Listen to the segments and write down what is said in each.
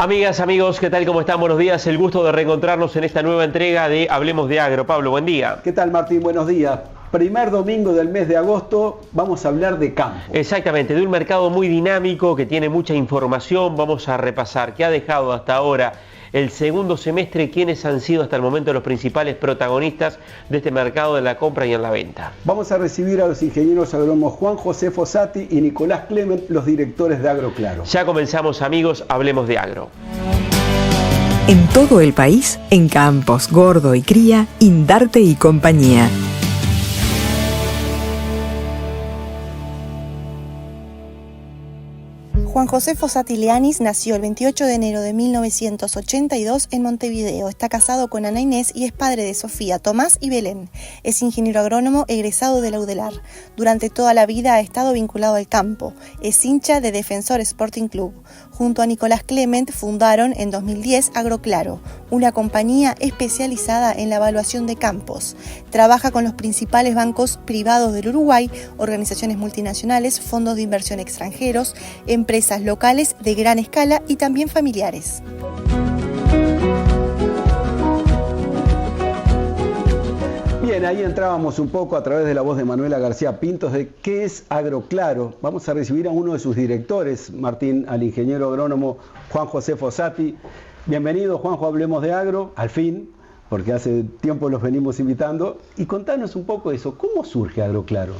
Amigas, amigos, ¿qué tal? ¿Cómo están? Buenos días. El gusto de reencontrarnos en esta nueva entrega de Hablemos de Agro. Pablo, buen día. ¿Qué tal, Martín? Buenos días. Primer domingo del mes de agosto vamos a hablar de campo. Exactamente, de un mercado muy dinámico que tiene mucha información. Vamos a repasar qué ha dejado hasta ahora el segundo semestre, quiénes han sido hasta el momento los principales protagonistas de este mercado en la compra y en la venta. Vamos a recibir a los ingenieros agrónomos Juan José Fossati y Nicolás Clement, los directores de AgroClaro. Ya comenzamos, amigos, Hablemos de Agro. En todo el país, en Campos, Gordo y Cría, Indarte y compañía. Juan José Fossati Leanis nació el 28 de enero de 1982 en Montevideo. Está casado con Ana Inés y es padre de Sofía, Tomás y Belén. Es ingeniero agrónomo egresado de la UDELAR. Durante toda la vida ha estado vinculado al campo. Es hincha de Defensor Sporting Club. Junto a Nicolás Clement fundaron en 2010 AgroClaro, una compañía especializada en la evaluación de campos. Trabaja con los principales bancos privados del Uruguay, organizaciones multinacionales, fondos de inversión extranjeros, empresas locales de gran escala y también familiares. Bien, ahí entrábamos un poco a través de la voz de Manuela García Pintos de qué es AgroClaro. Vamos a recibir a uno de sus directores, Martín, al ingeniero agrónomo Juan José Fossati. Bienvenido, Juanjo, Hablemos de Agro, al fin, porque hace tiempo los venimos invitando. Y contanos un poco de eso, ¿cómo surge AgroClaro?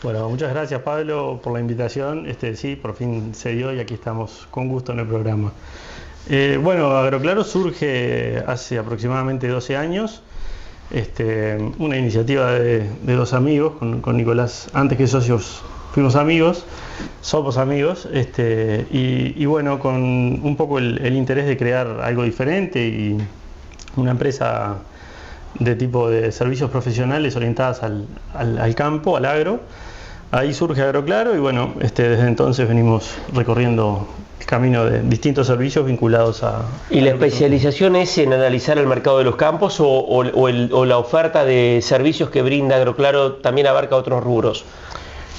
Bueno, muchas gracias, Pablo, por la invitación. Sí, por fin se dio y aquí estamos con gusto en el programa. Bueno, AgroClaro surge hace aproximadamente 12 años. Una iniciativa de dos amigos, con Nicolás, antes que socios fuimos amigos, somos amigos, y bueno, con un poco el interés de crear algo diferente y una empresa de tipo de servicios profesionales orientadas al campo, al agro. Ahí surge AgroClaro y bueno, desde entonces venimos recorriendo el camino de distintos servicios vinculados a... ¿Y la especialización es en analizar el mercado de los campos o la oferta de servicios que brinda AgroClaro también abarca otros rubros?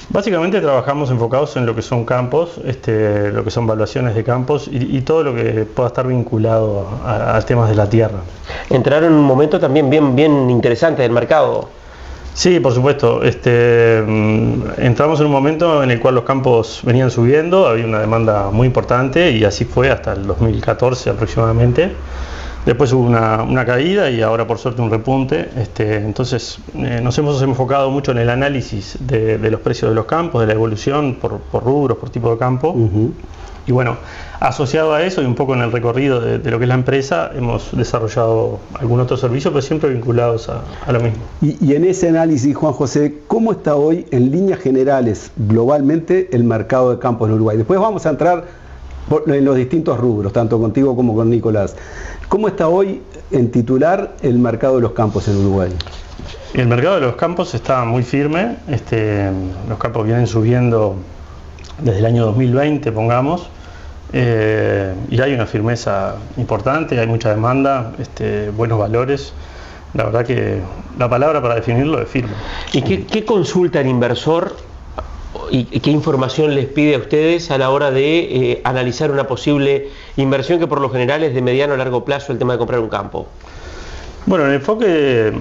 Básicamente trabajamos enfocados en lo que son campos, lo que son evaluaciones de campos y todo lo que pueda estar vinculado a temas de la tierra. Entraron en un momento también bien interesante del mercado. Sí, por supuesto. Entramos en un momento en el cual los campos venían subiendo, había una demanda muy importante y así fue hasta el 2014 aproximadamente. Después hubo una caída y ahora por suerte un repunte. Entonces nos hemos enfocado mucho en el análisis de los precios de los campos, de la evolución por rubros, por tipo de campo. Y bueno, asociado a eso y un poco en el recorrido de lo que es la empresa, hemos desarrollado algún otro servicio, pero siempre vinculados a lo mismo. Y en ese análisis, Juan José, ¿cómo está hoy en líneas generales, globalmente, el mercado de campos en Uruguay? Después vamos a entrar en los distintos rubros, tanto contigo como con Nicolás. ¿Cómo está hoy en titular el mercado de los campos en Uruguay? El mercado de los campos está muy firme. Los campos vienen subiendo desde el año 2020, pongamos. Y hay una firmeza importante, hay mucha demanda, buenos valores. La verdad que la palabra para definirlo es firme. ¿Y qué consulta el inversor y qué información les pide a ustedes a la hora de analizar una posible inversión que por lo general es de mediano a largo plazo el tema de comprar un campo? Bueno, el enfoque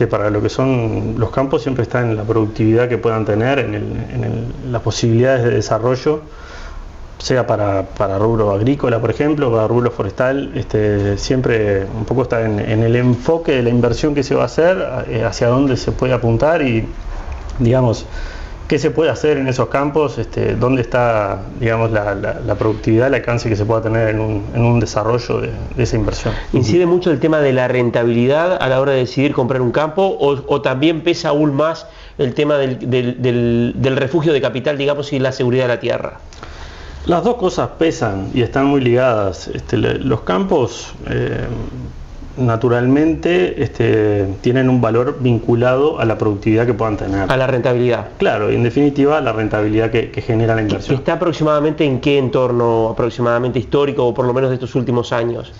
para lo que son los campos siempre está en la productividad que puedan tener, en las posibilidades de desarrollo, sea para rubro agrícola, por ejemplo, para rubro forestal. Siempre un poco está en el enfoque de la inversión que se va a hacer, hacia dónde se puede apuntar y, digamos, qué se puede hacer en esos campos, dónde está, digamos, la productividad, el alcance que se pueda tener en un desarrollo de esa inversión. ¿Incide mucho el tema de la rentabilidad a la hora de decidir comprar un campo o también pesa aún más el tema del refugio de capital, digamos, y la seguridad de la tierra? Las dos cosas pesan y están muy ligadas. Los campos naturalmente tienen un valor vinculado a la productividad que puedan tener. A la rentabilidad. Claro, y en definitiva la rentabilidad que genera la inversión. ¿Está aproximadamente en qué entorno aproximadamente histórico o por lo menos de estos últimos años?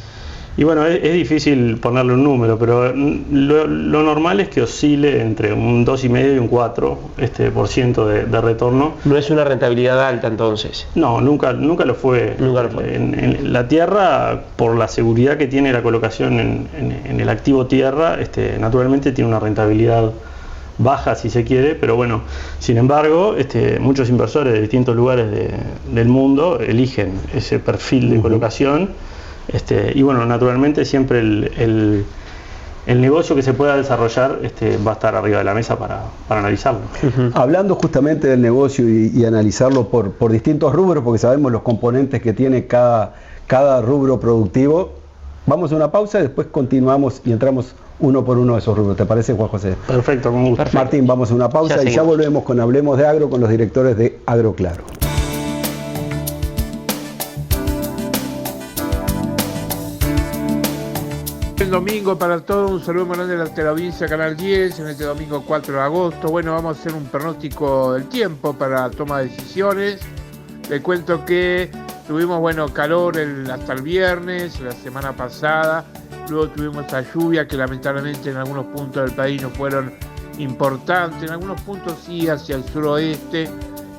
Y bueno, es difícil ponerle un número, pero lo normal es que oscile entre un 2,5 y un 4% de retorno. No es una rentabilidad alta entonces. No, nunca lo fue. Nunca lo fue. En la tierra, por la seguridad que tiene la colocación en el activo tierra, naturalmente tiene una rentabilidad baja si se quiere, pero bueno, sin embargo, muchos inversores de distintos lugares del mundo eligen ese perfil de colocación. Y bueno, naturalmente siempre el negocio que se pueda desarrollar va a estar arriba de la mesa para analizarlo. Hablando justamente del negocio y analizarlo por distintos rubros, porque sabemos los componentes que tiene cada rubro productivo, vamos a una pausa y después continuamos y entramos uno por uno de esos rubros. ¿Te parece, Juan José? Perfecto, con gusto. Perfecto. Martín, vamos a una pausa y ya volvemos con Hablemos de Agro con los directores de Agroclaro. El domingo para todos, un saludo muy grande de la teleaudiencia Canal 10 en este domingo 4 de agosto. Bueno, vamos a hacer un pronóstico del tiempo para toma de decisiones. Le cuento que tuvimos calor hasta el viernes, la semana pasada. Luego tuvimos esa lluvia que lamentablemente en algunos puntos del país no fueron importantes. En algunos puntos sí, hacia el suroeste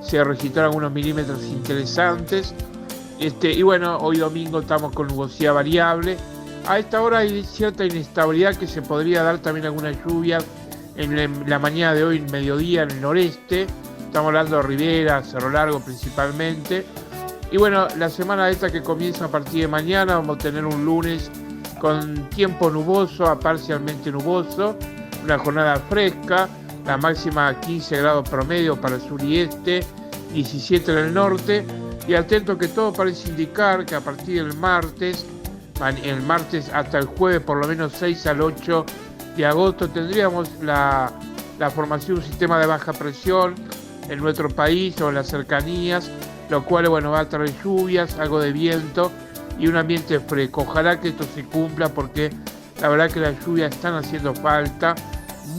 se registraron algunos milímetros interesantes. Y bueno, hoy domingo estamos con nubosidad variable. A esta hora hay cierta inestabilidad que se podría dar también algunas lluvias en la mañana de hoy, mediodía, en el noreste. Estamos hablando de Rivera, Cerro Largo principalmente. Y bueno, la semana esta que comienza a partir de mañana, vamos a tener un lunes con tiempo nuboso a parcialmente nuboso, una jornada fresca, la máxima 15 grados promedio para el sur y este, 17 en el norte, y atento que todo parece indicar que a partir del martes hasta el jueves, por lo menos 6 al 8 de agosto, tendríamos la formación de un sistema de baja presión en nuestro país o en las cercanías, lo cual va a traer lluvias, algo de viento y un ambiente fresco. Ojalá que esto se cumpla porque la verdad que las lluvias están haciendo falta,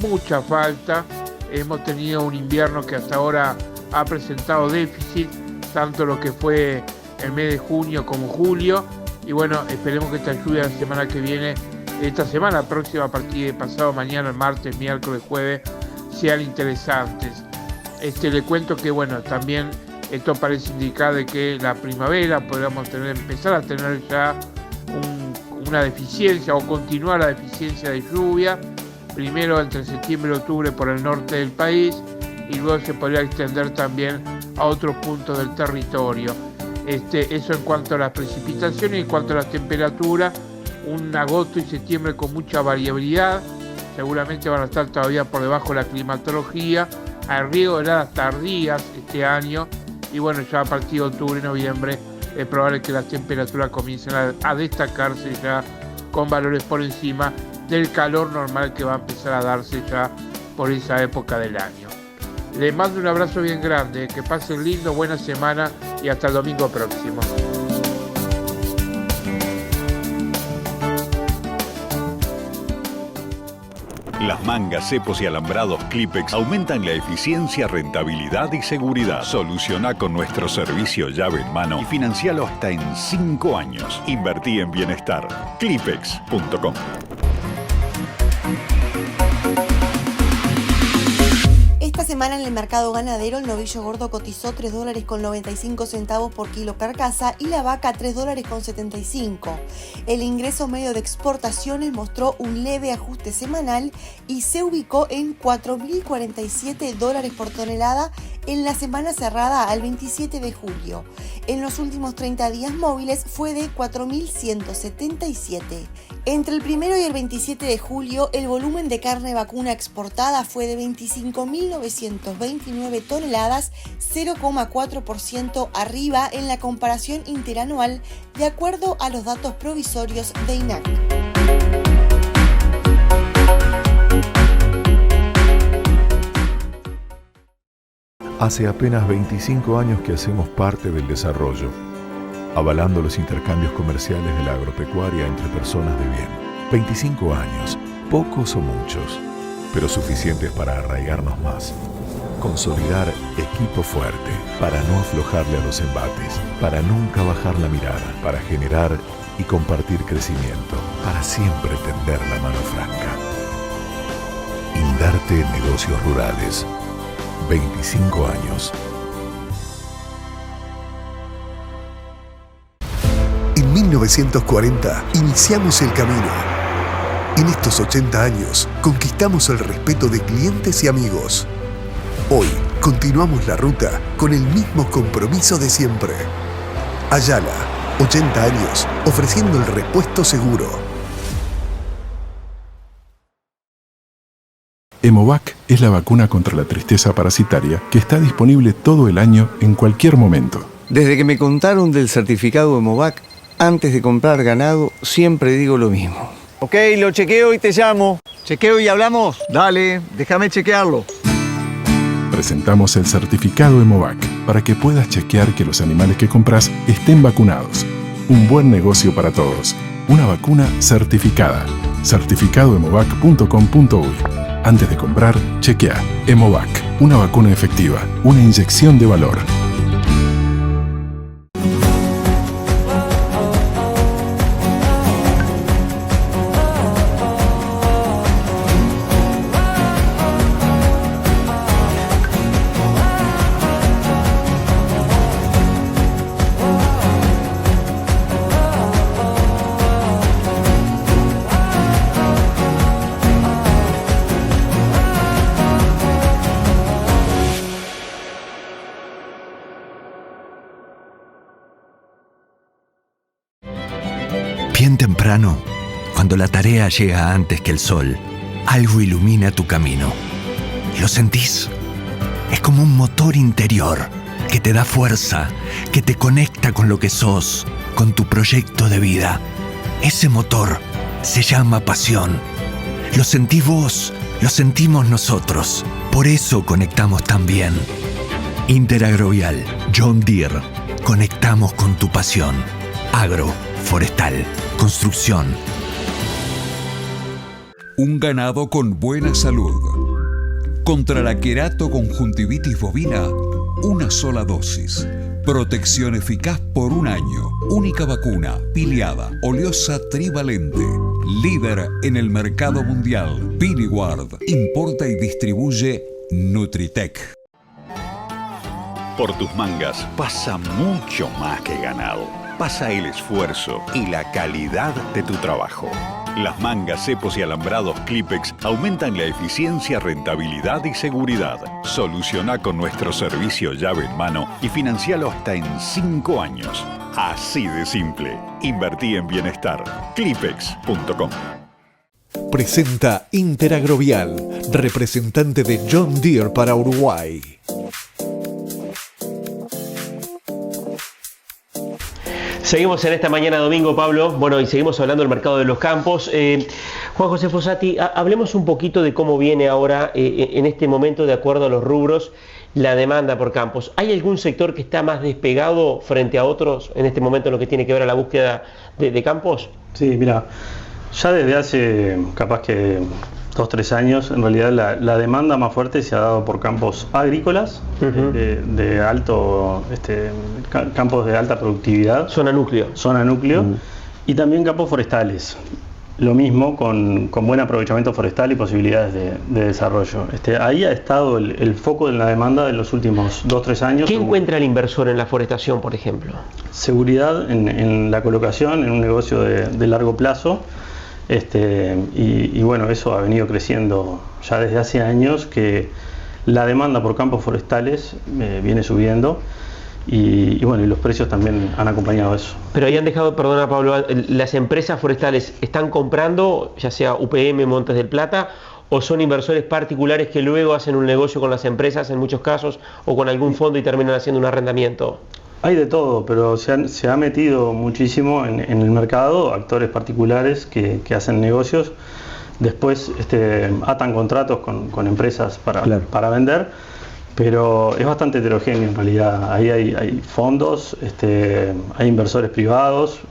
mucha falta. Hemos tenido un invierno que hasta ahora ha presentado déficit, tanto lo que fue el mes de junio como julio. Y bueno, esperemos que esta lluvia la semana que viene, esta semana próxima, a partir de pasado mañana, el martes, miércoles, jueves, sean interesantes. Le cuento que también esto parece indicar de que la primavera podríamos empezar a tener ya una deficiencia o continuar la deficiencia de lluvia, primero entre septiembre y octubre por el norte del país y luego se podría extender también a otros puntos del territorio. Eso en cuanto a las precipitaciones. En cuanto a las temperaturas, un agosto y septiembre con mucha variabilidad, seguramente van a estar todavía por debajo de la climatología, al riesgo de heladas tardías este año, y ya a partir de octubre y noviembre es probable que las temperaturas comiencen a destacarse ya con valores por encima del calor normal que va a empezar a darse ya por esa época del año. Les mando un abrazo bien grande, que pasen lindo, buena semana y hasta el domingo próximo. Las mangas, cepos y alambrados Clipex aumentan la eficiencia, rentabilidad y seguridad. Soluciona con nuestro servicio llave en mano y financialo hasta en 5 años. Invertí en bienestar. Clipex.com. Esta semana en el mercado ganadero el novillo gordo cotizó $3.95 por kilo carcasa y la vaca $3.75. El ingreso medio de exportaciones mostró un leve ajuste semanal y se ubicó en $4.047 por tonelada en la semana cerrada al 27 de julio. En los últimos 30 días móviles fue de 4.177. Entre el 1 y el 27 de julio, el volumen de carne vacuna exportada fue de 25.929 toneladas, 0,4% arriba en la comparación interanual, de acuerdo a los datos provisorios de INAC. Hace apenas 25 años que hacemos parte del desarrollo, avalando los intercambios comerciales de la agropecuaria entre personas de bien. 25 años, pocos o muchos, pero suficientes para arraigarnos más. Consolidar equipo fuerte, para no aflojarle a los embates, para nunca bajar la mirada, para generar y compartir crecimiento, para siempre tender la mano franca. Indarte Negocios Rurales. 25 años. En 1940 iniciamos el camino. En estos 80 años conquistamos el respeto de clientes y amigos. Hoy continuamos la ruta con el mismo compromiso de siempre. Ayala, 80 años, ofreciendo el repuesto seguro. Hemovac es la vacuna contra la tristeza parasitaria que está disponible todo el año en cualquier momento. Desde que me contaron del certificado Hemovac, antes de comprar ganado, siempre digo lo mismo. Ok, lo chequeo y te llamo. ¿Chequeo y hablamos? Dale, déjame chequearlo. Presentamos el certificado Hemovac para que puedas chequear que los animales que compras estén vacunados. Un buen negocio para todos. Una vacuna certificada. Certificadohemovac.com.uy. Antes de comprar, chequea. Hemovac, una vacuna efectiva, una inyección de valor. Bien temprano, cuando la tarea llega antes que el sol, algo ilumina tu camino. ¿Lo sentís? Es como un motor interior que te da fuerza, que te conecta con lo que sos, con tu proyecto de vida. Ese motor se llama pasión. Lo sentís vos, lo sentimos nosotros. Por eso conectamos tan bien. Interagrovial, John Deere. Conectamos con tu pasión. Agro, forestal, construcción. Un ganado con buena salud. Contra la queratoconjuntivitis bovina, una sola dosis. Protección eficaz por un año. Única vacuna, piliada, oleosa trivalente. Líder en el mercado mundial. Piniguard. Importa y distribuye Nutritec. Por tus mangas pasa mucho más que ganado. Pasa el esfuerzo y la calidad de tu trabajo. Las mangas, cepos y alambrados Clipex aumentan la eficiencia, rentabilidad y seguridad. Soluciona con nuestro servicio llave en mano y financialo hasta en 5 años. Así de simple. Invertí en bienestar. Clipex.com. Presenta Interagrovial, representante de John Deere para Uruguay. Seguimos en esta mañana domingo, Pablo. Bueno, y seguimos hablando del mercado de los campos. Juan José Fossati, hablemos un poquito de cómo viene ahora, en este momento, de acuerdo a los rubros, la demanda por campos. ¿Hay algún sector que está más despegado frente a otros en este momento en lo que tiene que ver a la búsqueda de campos? Sí, mira, ya desde hace capaz que 2-3 años, en realidad la demanda más fuerte se ha dado por campos agrícolas, de alto, campos de alta productividad. Zona núcleo. Y también campos forestales. Lo mismo con buen aprovechamiento forestal y posibilidades de desarrollo. Ahí ha estado el foco de la demanda de los últimos 2-3 años. ¿Qué encuentra el inversor en la forestación, por ejemplo? Seguridad en la colocación, en un negocio de largo plazo. Y bueno, eso ha venido creciendo ya desde hace años, que la demanda por campos forestales viene subiendo y bueno, y los precios también han acompañado eso. Pero ahí han dejado, perdona Pablo, las empresas forestales están comprando, ya sea UPM, Montes del Plata, o son inversores particulares que luego hacen un negocio con las empresas en muchos casos, o con algún fondo y terminan haciendo un arrendamiento. Hay de todo, pero se ha metido muchísimo en el mercado actores particulares que hacen negocios, después atan contratos con empresas para vender, pero es bastante heterogéneo en realidad. Ahí hay fondos, hay inversores privados,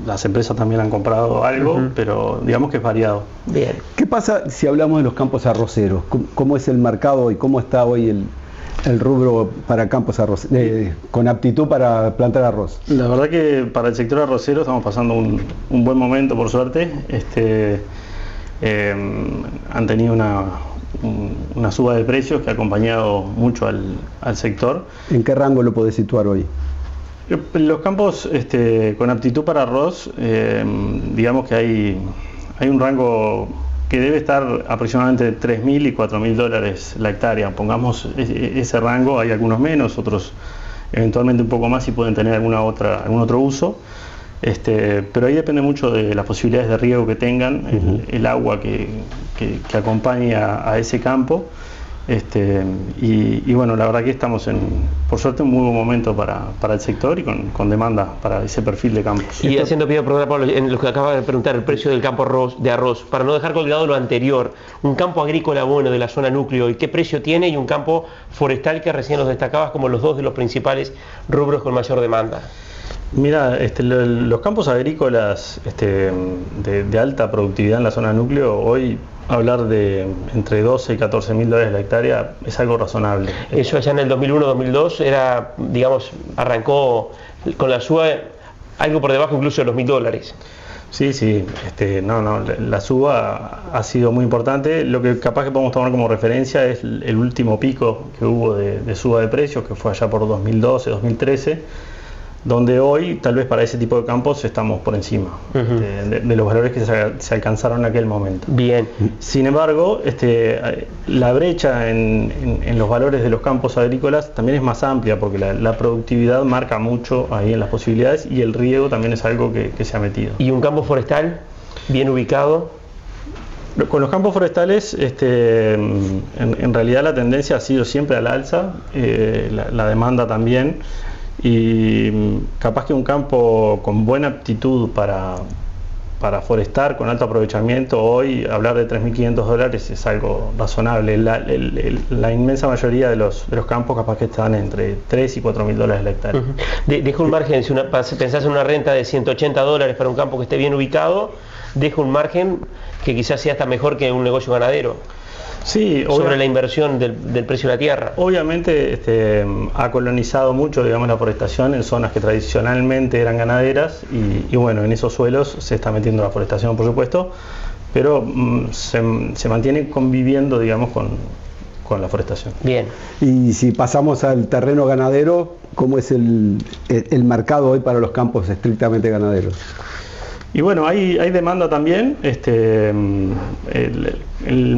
las empresas también han comprado algo, pero digamos que es variado. Bien. ¿Qué pasa si hablamos de los campos arroceros? ¿Cómo es el mercado y cómo está hoy el rubro para campos arroz, con aptitud para plantar arroz? La verdad que para el sector arrocero estamos pasando un buen momento, por suerte. Han tenido una suba de precios que ha acompañado mucho al sector. ¿En qué rango lo podés situar hoy? Los campos con aptitud para arroz, digamos que hay un rango que debe estar aproximadamente de $3.000 y $4.000 la hectárea. Pongamos ese rango, hay algunos menos, otros eventualmente un poco más y pueden tener algún otro uso. Pero ahí depende mucho de las posibilidades de riego que tengan, el agua que acompañe a ese campo. Y bueno, la verdad que estamos por suerte, un muy buen momento para el sector y con demanda para ese perfil de campos. Y haciendo pie, perdón, Pablo, en lo que acaba de preguntar, el precio del campo de arroz, para no dejar colgado lo anterior, un campo agrícola bueno de la zona núcleo, ¿y qué precio tiene? Y un campo forestal que recién los destacabas como los dos de los principales rubros con mayor demanda. Mira, los campos agrícolas de alta productividad en la zona núcleo, hoy hablar de entre $12 y $14.000 la hectárea es algo razonable. Eso allá en el 2001-2002 era, digamos, arrancó con la suba algo por debajo incluso de los $1.000. Sí, la suba ha sido muy importante. Lo que capaz que podemos tomar como referencia es el último pico que hubo de suba de precios, que fue allá por 2012-2013. Donde hoy, tal vez para ese tipo de campos, estamos por encima de los valores que se alcanzaron en aquel momento. Bien. Sin embargo, la brecha en los valores de los campos agrícolas también es más amplia, porque la productividad marca mucho ahí en las posibilidades, y el riego también es algo que se ha metido. ¿Y un campo forestal bien ubicado? Con los campos forestales, en realidad la tendencia ha sido siempre al alza, la demanda también. Y capaz que un campo con buena aptitud para forestar, con alto aprovechamiento, hoy hablar de $3.500 es algo razonable. La inmensa mayoría de los campos capaz que están entre $3 y $4.000 la hectárea. Deja un margen, si pensás en una renta de $180 para un campo que esté bien ubicado, deja un margen que quizás sea hasta mejor que un negocio ganadero. Sí, sobre la inversión del precio de la tierra. Obviamente ha colonizado mucho, digamos, la forestación en zonas que tradicionalmente eran ganaderas, y bueno, en esos suelos se está metiendo la forestación, por supuesto, pero se mantiene conviviendo, digamos, con la forestación. Bien. Y si pasamos al terreno ganadero, ¿cómo es el mercado hoy para los campos estrictamente ganaderos? Y bueno, hay demanda también. El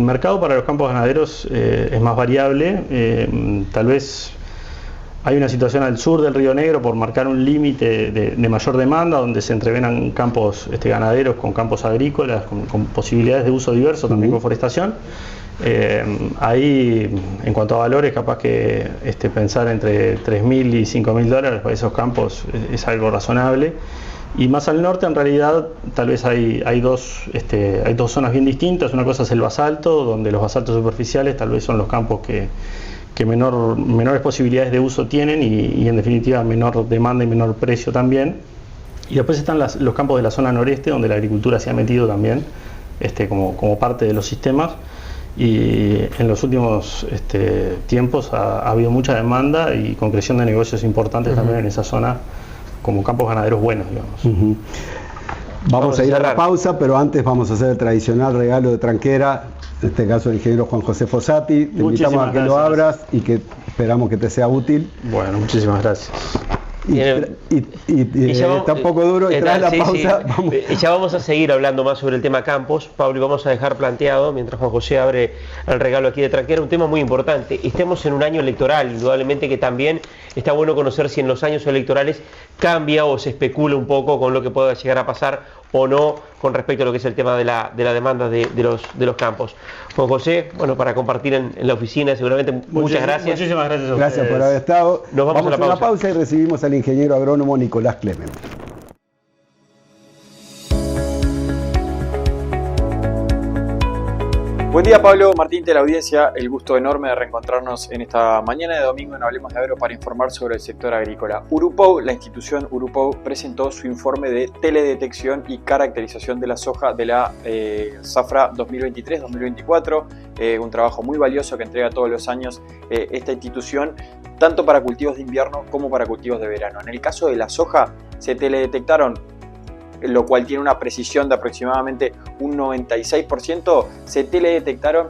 mercado para los campos ganaderos es más variable. Tal vez hay una situación al sur del Río Negro, por marcar un límite de mayor demanda, donde se entrevenan campos ganaderos con campos agrícolas, con posibilidades de uso diverso, también con forestación. Ahí, en cuanto a valores, capaz que pensar entre $3.000 y $5.000 para esos campos es algo razonable. Y más al norte, en realidad, tal vez hay dos zonas bien distintas. Una cosa es el basalto, donde los basaltos superficiales tal vez son los campos que menores posibilidades de uso tienen, y en definitiva menor demanda y menor precio también. Y después están los campos de la zona noreste, donde la agricultura se ha metido también como parte de los sistemas. Y en los últimos tiempos ha habido mucha demanda y concreción de negocios importantes también en esa zona, como campos ganaderos buenos, digamos. Vamos a ir a la pausa, pero antes vamos a hacer el tradicional regalo de tranquera, en este caso el ingeniero Juan José Fossati. Te invitamos a que lo abras y que esperamos que te sea útil. Bueno, muchísimas gracias. Y está un poco duro y tras la pausa. Sí. Ya vamos a seguir hablando más sobre el tema campos, Pablo, y vamos a dejar planteado, mientras Juan José abre el regalo aquí de tranquera, un tema muy importante. Estemos en un año electoral, indudablemente que también está bueno conocer si en los años electorales cambia o se especula un poco con lo que pueda llegar a pasar o no con respecto a lo que es el tema de la demanda de los campos. Juan José, bueno, para compartir en la oficina, seguramente. Muchas gracias. Muchísimas gracias a ustedes. Gracias por haber estado. Nos vamos a la pausa y recibimos al ingeniero agrónomo Nicolás Clement. Buen día, Pablo, Martín, de la audiencia. El gusto enorme de reencontrarnos en esta mañana de domingo en Hablemos de Agro para informar sobre el sector agrícola. Urupou, la institución Urupou, presentó su informe de teledetección y caracterización de la soja de la zafra 2023-2024. Un trabajo muy valioso que entrega todos los años esta institución, tanto para cultivos de invierno como para cultivos de verano. En el caso de la soja, se teledetectaron, lo cual tiene una precisión de aproximadamente un 96%, se teledetectaron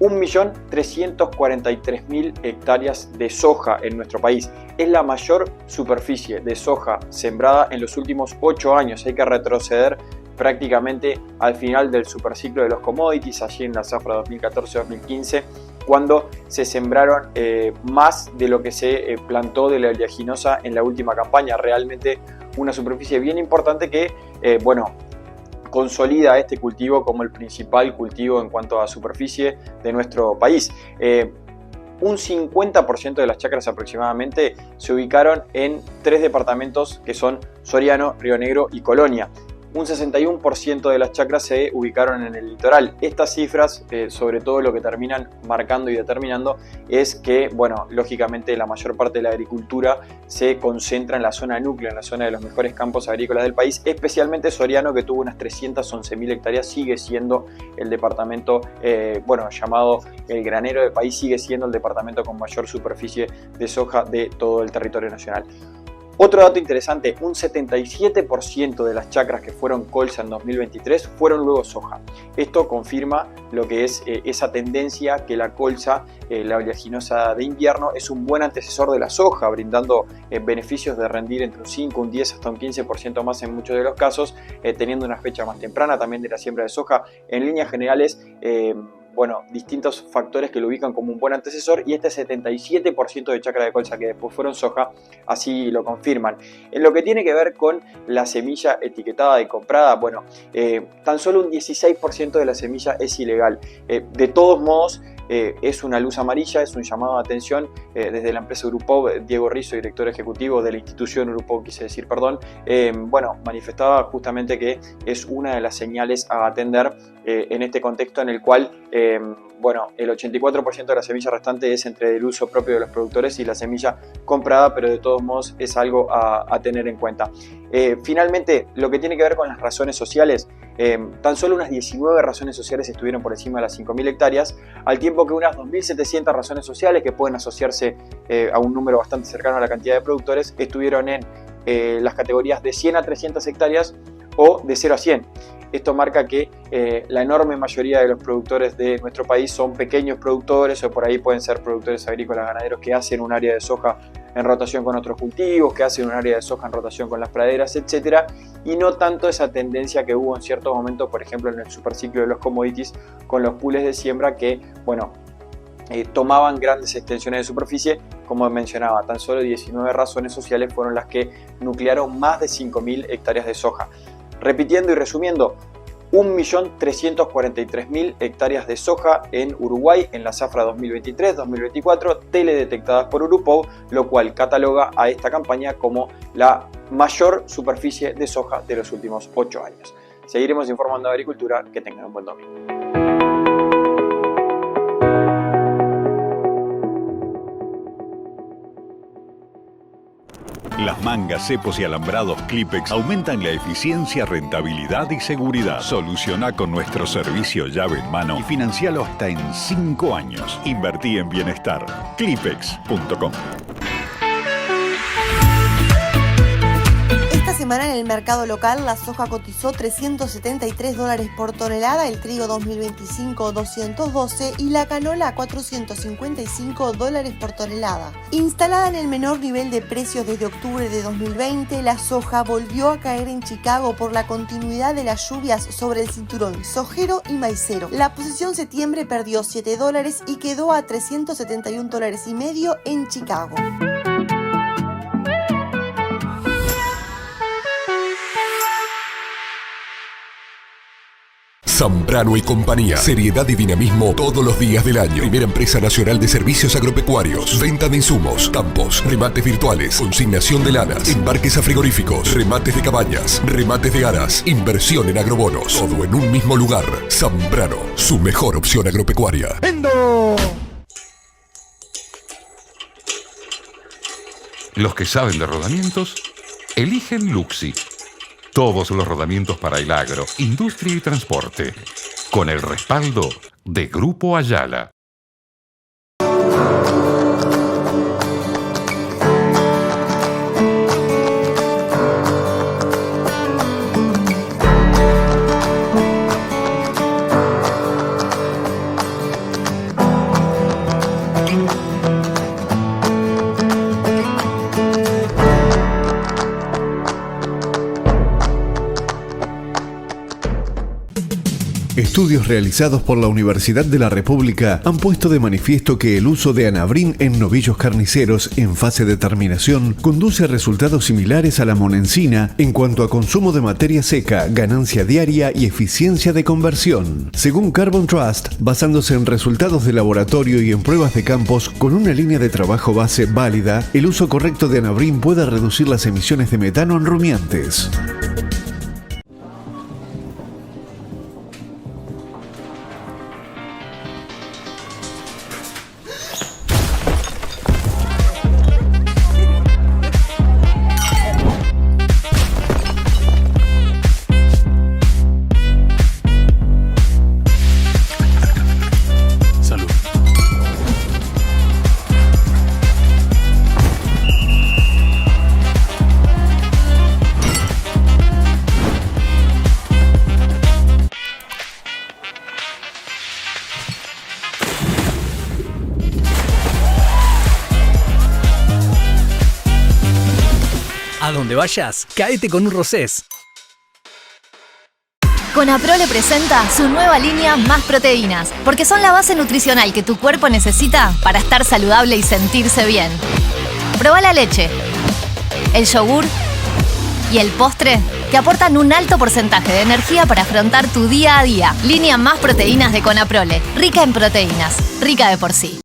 1.343.000 hectáreas de soja en nuestro país. Es la mayor superficie de soja sembrada en los últimos 8 años. Hay que retroceder prácticamente al final del superciclo de los commodities, allí en la zafra 2014-2015, cuando se sembraron más de lo que se plantó de la oleaginosa en la última campaña. Realmente una superficie bien importante que, consolida este cultivo como el principal cultivo en cuanto a superficie de nuestro país. Un 50% de las chacras aproximadamente se ubicaron en 3 departamentos que son Soriano, Río Negro y Colonia. Un 61% de las chacras se ubicaron en el litoral. Estas cifras, sobre todo lo que terminan marcando y determinando, es que, lógicamente la mayor parte de la agricultura se concentra en la zona núcleo, en la zona de los mejores campos agrícolas del país, especialmente Soriano, que tuvo unas 311.000 hectáreas, sigue siendo el departamento, llamado el granero del país, sigue siendo el departamento con mayor superficie de soja de todo el territorio nacional. Otro dato interesante, un 77% de las chacras que fueron colza en 2023 fueron luego soja. Esto confirma lo que es esa tendencia que la colza, la oleaginosa de invierno, es un buen antecesor de la soja, brindando beneficios de rendir entre un 5, un 10 hasta un 15% más en muchos de los casos, teniendo una fecha más temprana también de la siembra de soja. En líneas generales, distintos factores que lo ubican como un buen antecesor, y este 77% de chacra de colza que después fueron soja así lo confirman. En lo que tiene que ver con la semilla etiquetada y comprada, tan solo un 16% de la semilla es ilegal. De todos modos, es una luz amarilla, es un llamado de atención desde la empresa Urupou. Diego Rizzo, director ejecutivo de la institución Urupou, manifestaba justamente que es una de las señales a atender en este contexto en el cual el 84% de la semilla restante es entre el uso propio de los productores y la semilla comprada, pero de todos modos es algo a tener en cuenta. Finalmente, lo que tiene que ver con las razones sociales, tan solo unas 19 razones sociales estuvieron por encima de las 5.000 hectáreas, al tiempo que unas 2.700 razones sociales, que pueden asociarse a un número bastante cercano a la cantidad de productores, estuvieron en las categorías de 100 a 300 hectáreas o de 0 a 100. Esto marca que la enorme mayoría de los productores de nuestro país son pequeños productores, o por ahí pueden ser productores agrícolas ganaderos que hacen un área de soja en rotación con otros cultivos, que hacen un área de soja en rotación con las praderas, etc. Y no tanto esa tendencia que hubo en ciertos momentos, por ejemplo en el superciclo de los commodities, con los pools de siembra que, tomaban grandes extensiones de superficie. Como mencionaba, tan solo 19 razones sociales fueron las que nuclearon más de 5.000 hectáreas de soja. Repitiendo y resumiendo, 1.343.000 hectáreas de soja en Uruguay en la zafra 2023-2024, teledetectadas por Urupou, lo cual cataloga a esta campaña como la mayor superficie de soja de los últimos 8 años. Seguiremos informando de agricultura. Que tengan un buen domingo. Las mangas, cepos y alambrados Clipex aumentan la eficiencia, rentabilidad y seguridad. Soluciona con nuestro servicio llave en mano y financialo hasta en 5 años. Invertí en bienestar. Clipex.com. Esta semana en el mercado local la soja cotizó $373 por tonelada, el trigo 2025 $212 y la canola $455 por tonelada. Instalada en el menor nivel de precios desde octubre de 2020, la soja volvió a caer en Chicago por la continuidad de las lluvias sobre el cinturón sojero y maicero. La posición septiembre perdió $7 y quedó a $371.5 en Chicago. Zambrano y Compañía. Seriedad y dinamismo todos los días del año. Primera empresa nacional de servicios agropecuarios. Venta de insumos, campos, remates virtuales, consignación de lanas, embarques a frigoríficos, remates de cabañas, remates de aras, inversión en agrobonos. Todo en un mismo lugar. Zambrano, su mejor opción agropecuaria. ¡Vendo! Los que saben de rodamientos, eligen Luxi. Todos los rodamientos para el agro, industria y transporte. Con el respaldo de Grupo Ayala. Estudios realizados por la Universidad de la República han puesto de manifiesto que el uso de Anabrin en novillos carniceros en fase de terminación conduce a resultados similares a la monencina en cuanto a consumo de materia seca, ganancia diaria y eficiencia de conversión. Según Carbon Trust, basándose en resultados de laboratorio y en pruebas de campos con una línea de trabajo base válida, el uso correcto de Anabrin puede reducir las emisiones de metano en rumiantes. A donde vayas, caete con un Rosés. Conaprole presenta su nueva línea Más Proteínas, porque son la base nutricional que tu cuerpo necesita para estar saludable y sentirse bien. Probá la leche, el yogur y el postre que aportan un alto porcentaje de energía para afrontar tu día a día. Línea Más Proteínas de Conaprole, rica en proteínas, rica de por sí.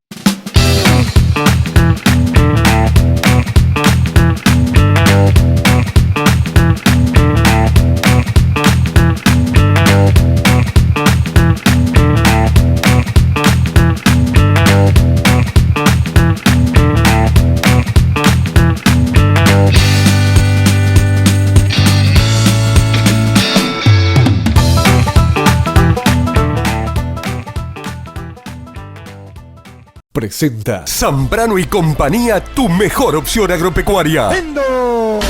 Presenta Zambrano y Compañía, tu mejor opción agropecuaria. ¡Vendo!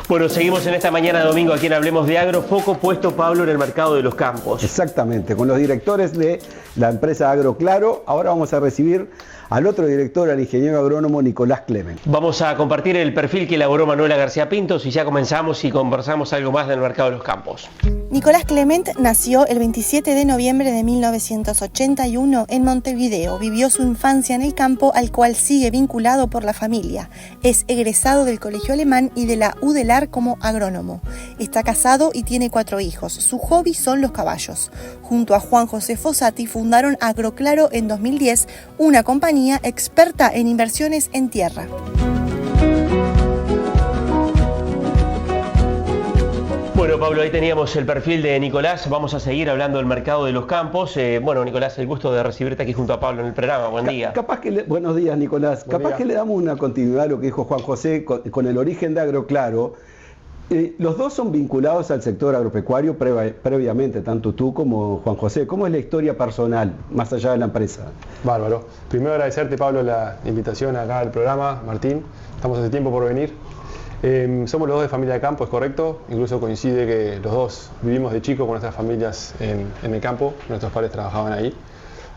Bueno, seguimos en esta mañana de domingo aquí en Hablemos de Agro, foco puesto, Pablo, en el mercado de los campos. Exactamente, con los directores de la empresa AgroClaro. Ahora vamos a recibir al otro director, al ingeniero agrónomo Nicolás Clement. Vamos a compartir el perfil que elaboró Manuela García Pintos y ya comenzamos y conversamos algo más del mercado de los campos. Nicolás Clement nació el 27 de noviembre de 1981 en Montevideo. Vivió su infancia en el campo, al cual sigue vinculado por la familia. Es egresado del Colegio Alemán y de la UDELAR como agrónomo. Está casado y tiene 4 hijos. Su hobby son los caballos. Junto a Juan José Fossati fundaron AgroClaro en 2010, una compañía experta en inversiones en tierra. Bueno, Pablo, ahí teníamos el perfil de Nicolás. Vamos a seguir hablando del mercado de los campos. Bueno, Nicolás, el gusto de recibirte aquí junto a Pablo en el programa. Buen día. Buenos días, Nicolás. Capaz que le damos una continuidad a lo que dijo Juan José con el origen de AgroClaro. Los dos son vinculados al sector agropecuario previamente, tanto tú como Juan José. ¿Cómo es la historia personal, más allá de la empresa? Bárbaro. Primero agradecerte, Pablo, la invitación acá al programa. Martín, estamos hace tiempo por venir. Somos los dos de familia de campo, es correcto. Incluso coincide que los dos vivimos de chicos con nuestras familias en el campo. Nuestros padres trabajaban ahí.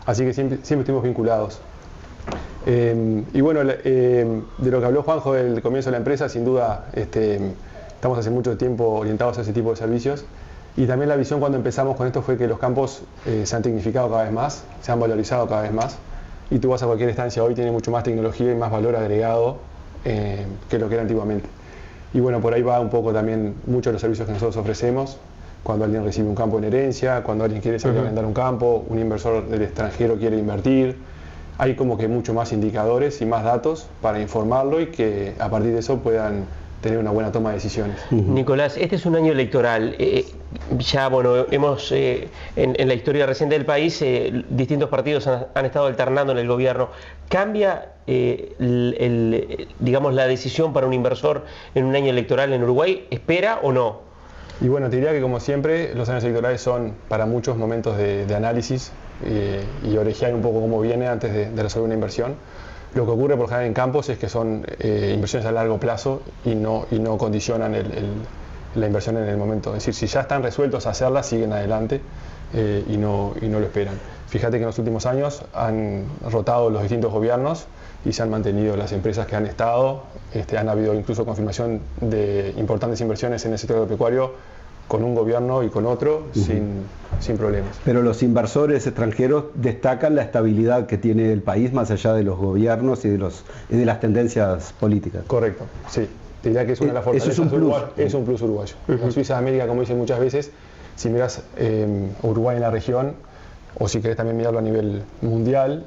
Así que siempre estuvimos vinculados. Y bueno, de lo que habló Juanjo del comienzo de la empresa, sin duda estamos hace mucho tiempo orientados a ese tipo de servicios. Y también la visión cuando empezamos con esto fue que los campos se han tecnificado cada vez más, se han valorizado cada vez más. Y tú vas a cualquier estancia hoy, tiene mucho más tecnología y más valor agregado que lo que era antiguamente. Y bueno, por ahí va un poco también mucho de los servicios que nosotros ofrecemos. cuando alguien recibe un campo en herencia, cuando alguien quiere salir a vender un campo, un inversor del extranjero quiere invertir. Hay como que mucho más indicadores y más datos para informarlo y que a partir de eso puedan tener una buena toma de decisiones. Nicolás, este es un año electoral. Ya, bueno, hemos en la historia reciente del país, distintos partidos han estado alternando en el gobierno. ¿Cambia, digamos, la decisión para un inversor en un año electoral en Uruguay? ¿Espera o no? Y bueno, te diría que como siempre, los años electorales son para muchos momentos de análisis y orejear un poco cómo viene antes de resolver una inversión. Lo que ocurre por general en campos es que son inversiones a largo plazo y no condicionan la inversión en el momento. Es decir, si ya están resueltos a hacerla, siguen adelante y no lo esperan. Fíjate que en los últimos años han rotado los distintos gobiernos y se han mantenido las empresas que han estado. Han habido incluso confirmación de importantes inversiones en el sector agropecuario con un gobierno y con otro sin problemas. Pero los inversores extranjeros destacan la estabilidad que tiene el país más allá de los gobiernos y de las tendencias políticas. Correcto, sí. Te diría que es una de las fortalezas. Eso es un plus. Es un plus uruguayo. La Suiza de América, como dicen muchas veces, si miras Uruguay en la región, o si querés también mirarlo a nivel mundial,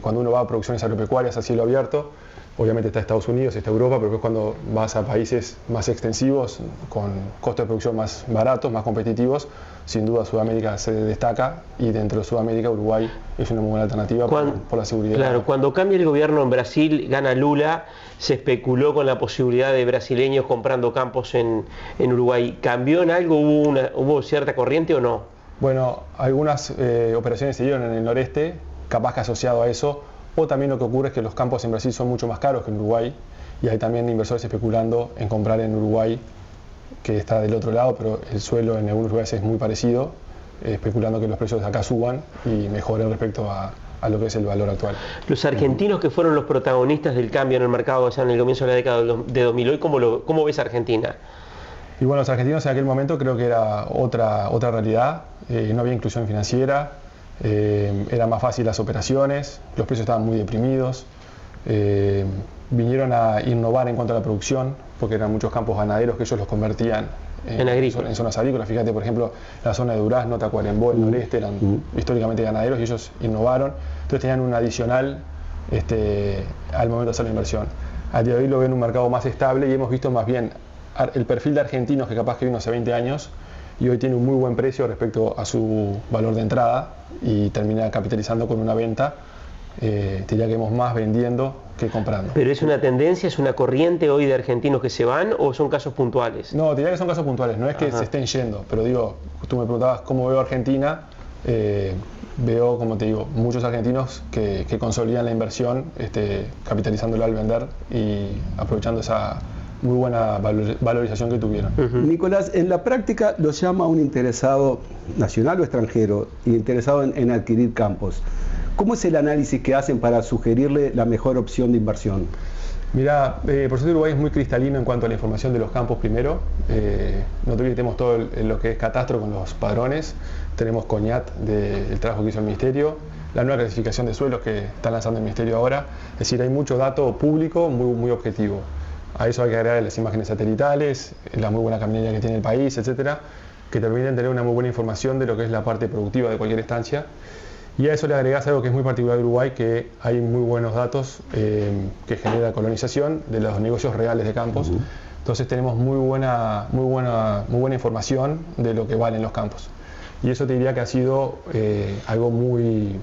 cuando uno va a producciones agropecuarias a cielo abierto, obviamente está Estados Unidos, está Europa, pero después cuando vas a países más extensivos, con costos de producción más baratos, más competitivos, sin duda Sudamérica se destaca y dentro de Sudamérica Uruguay es una muy buena alternativa por la seguridad. Claro, cuando cambia el gobierno en Brasil, gana Lula, se especuló con la posibilidad de brasileños comprando campos en Uruguay. ¿Cambió en algo? ¿Hubo cierta corriente o no? Bueno, algunas operaciones se dieron en el noreste, capaz que asociado a eso, o también lo que ocurre es que los campos en Brasil son mucho más caros que en Uruguay y hay también inversores especulando en comprar en Uruguay, que está del otro lado, pero el suelo en algunos lugares es muy parecido, especulando que los precios de acá suban y mejoren respecto a lo que es el valor actual. Los argentinos que fueron los protagonistas del cambio en el mercado allá en el comienzo de la década de 2000, hoy, ¿cómo ves Argentina? Y bueno, los argentinos en aquel momento creo que era otra realidad, no había inclusión financiera, era más fácil las operaciones, los precios estaban muy deprimidos, vinieron a innovar en cuanto a la producción, porque eran muchos campos ganaderos que ellos los convertían en zonas agrícolas. Fíjate, por ejemplo, la zona de Durazno, Tacuarembó, el noreste, eran históricamente ganaderos y ellos innovaron, entonces tenían un adicional al momento de hacer la inversión. A día de hoy lo ven un mercado más estable y hemos visto más bien el perfil de argentinos que capaz que vino hace 20 años y hoy tiene un muy buen precio respecto a su valor de entrada y termina capitalizando con una venta. Te diría que hemos más vendiendo que comprando. ¿Pero es una tendencia, es una corriente hoy de argentinos que se van o son casos puntuales? No, te diría que son casos puntuales, no es que se estén yendo, pero digo, tú me preguntabas cómo veo Argentina, veo, como te digo, muchos argentinos que consolidan la inversión, capitalizándola al vender y aprovechando esa muy buena valorización que tuvieron. Nicolás, en la práctica lo llama un interesado nacional o extranjero interesado en adquirir campos. ¿Cómo es el análisis que hacen para sugerirle la mejor opción de inversión? Mira, por suerte Uruguay es muy cristalino en cuanto a la información de los campos primero. Nosotros tenemos todo lo que es catastro con los padrones, tenemos CONIAT del trabajo que hizo el Ministerio, la nueva clasificación de suelos que está lanzando el Ministerio ahora. Es decir, hay mucho dato público muy objetivo. A eso hay que agregar las imágenes satelitales, la muy buena caminaría que tiene el país, etcétera, que te permiten tener una muy buena información de lo que es la parte productiva de cualquier estancia. Y a eso le agregás algo que es muy particular de Uruguay, que hay muy buenos datos que genera colonización de los negocios reales de campos. Entonces tenemos muy buena información de lo que valen los campos. Y eso te diría que ha sido algo muy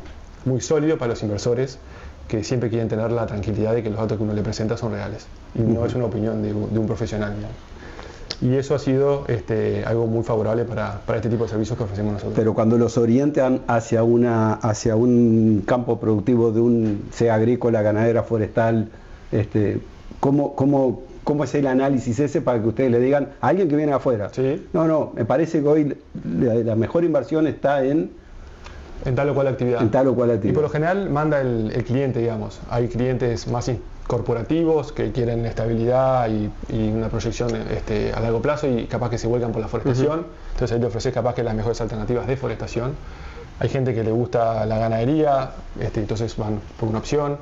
sólido para los inversores, que siempre quieren tener la tranquilidad de que los datos que uno le presenta son reales y no es una opinión de un profesional, ¿no? Y eso ha sido algo muy favorable para este tipo de servicios que ofrecemos nosotros. Pero cuando los orientan hacia un campo productivo sea agrícola, ganadera, forestal, ¿cómo es el análisis ese para que ustedes le digan a alguien que viene de afuera? ¿Sí? No, me parece que hoy la mejor inversión está en tal o cual actividad. En tal o cual actividad. Y por lo general manda el cliente, digamos. Hay clientes más corporativos que quieren estabilidad y una proyección a largo plazo y capaz que se vuelcan por la forestación. Entonces ahí le ofreces capaz que las mejores alternativas de forestación. Hay gente que le gusta la ganadería, entonces van por una opción.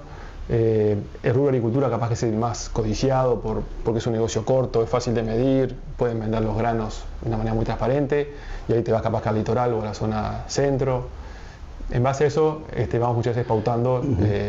El rubro de agricultura capaz que es el más codiciado porque es un negocio corto, es fácil de medir, pueden vender los granos de una manera muy transparente y ahí te vas capaz que al litoral o a la zona centro. En base a eso vamos muchas veces pautando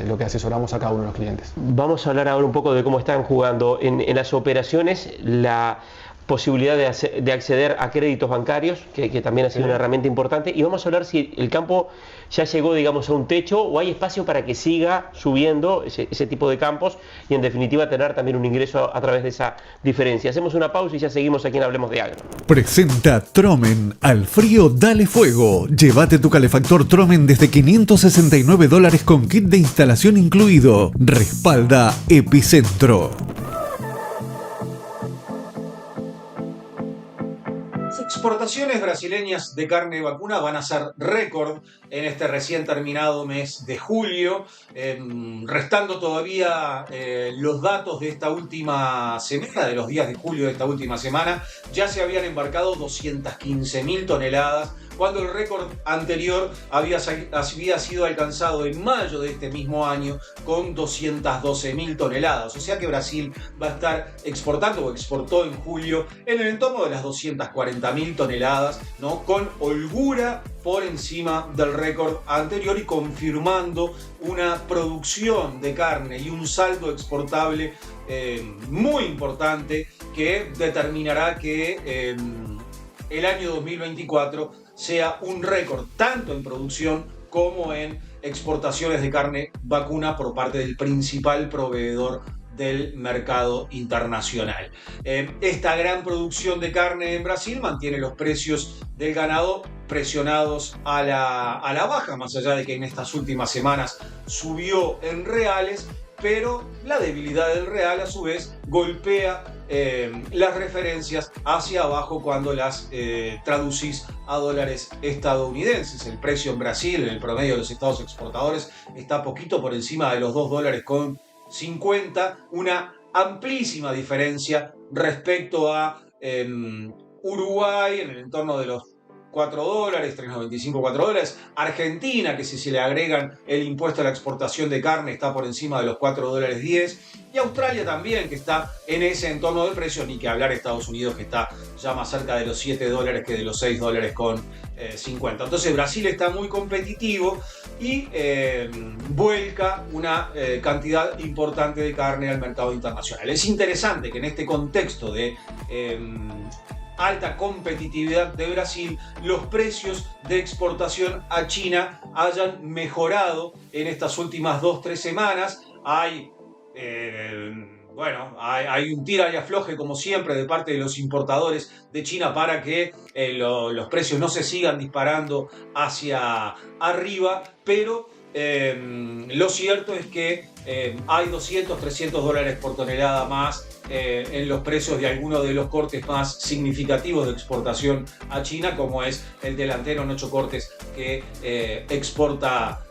lo que asesoramos a cada uno de los clientes. Vamos a hablar ahora un poco de cómo están jugando en las operaciones la posibilidad de acceder a créditos bancarios, que también ha sido una herramienta importante, y vamos a hablar si el campo ya llegó, digamos, a un techo o hay espacio para que siga subiendo ese tipo de campos y en definitiva tener también un ingreso a través de esa diferencia. Hacemos una pausa y ya seguimos aquí en Hablemos de Agro. Presenta Tromen, al frío dale fuego. Llévate tu calefactor Tromen desde $569 con kit de instalación incluido. Respalda Epicentro. Exportaciones brasileñas de carne vacuna van a ser récord en este recién terminado mes de julio, restando todavía los datos de esta última semana, de los días de julio de esta última semana, ya se habían embarcado 215.000 toneladas, cuando el récord anterior había sido alcanzado en mayo de este mismo año con 212.000 toneladas. O sea que Brasil va a estar exportando o exportó en julio en el entorno de las 240.000 toneladas, ¿no? Con holgura por encima del récord anterior y confirmando una producción de carne y un saldo exportable muy importante que determinará que el año 2024 sea un récord tanto en producción como en exportaciones de carne vacuna por parte del principal proveedor del mercado internacional. Esta gran producción de carne en Brasil mantiene los precios del ganado presionados a la baja, más allá de que en estas últimas semanas subió en reales, pero la debilidad del real a su vez golpea las referencias hacia abajo cuando las traducís a dólares estadounidenses. El precio en Brasil, en el promedio de los estados exportadores, está poquito por encima de los $2.50, una amplísima diferencia respecto a Uruguay, en el entorno de los $4, $3.95, $4. Argentina, que si se le agregan el impuesto a la exportación de carne, está por encima de los $4.10. Y Australia también, que está en ese entorno de precio, ni que hablar Estados Unidos, que está ya más cerca de los $7 que de los $6.50. Entonces Brasil está muy competitivo y vuelca una cantidad importante de carne al mercado internacional. Es interesante que en este contexto de alta competitividad de Brasil, los precios de exportación a China hayan mejorado en estas últimas 2-3 semanas. Hay un tira y afloje, como siempre, de parte de los importadores de China para que los precios no se sigan disparando hacia arriba, pero lo cierto es que hay $200-300 por tonelada más en los precios de algunos de los cortes más significativos de exportación a China, como es el delantero en 8 cortes que exporta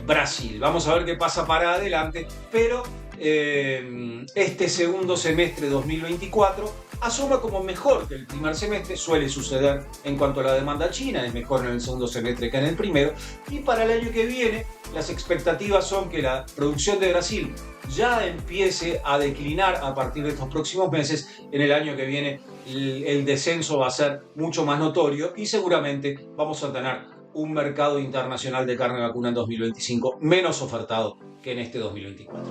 Brasil. Vamos a ver qué pasa para adelante, pero este segundo semestre 2024 asoma como mejor que el primer semestre. Suele suceder en cuanto a la demanda china, es mejor en el segundo semestre que en el primero, y para el año que viene las expectativas son que la producción de Brasil ya empiece a declinar a partir de estos próximos meses. En el año que viene el descenso va a ser mucho más notorio y seguramente vamos a tener un mercado internacional de carne vacuna en 2025 menos ofertado que en este 2024.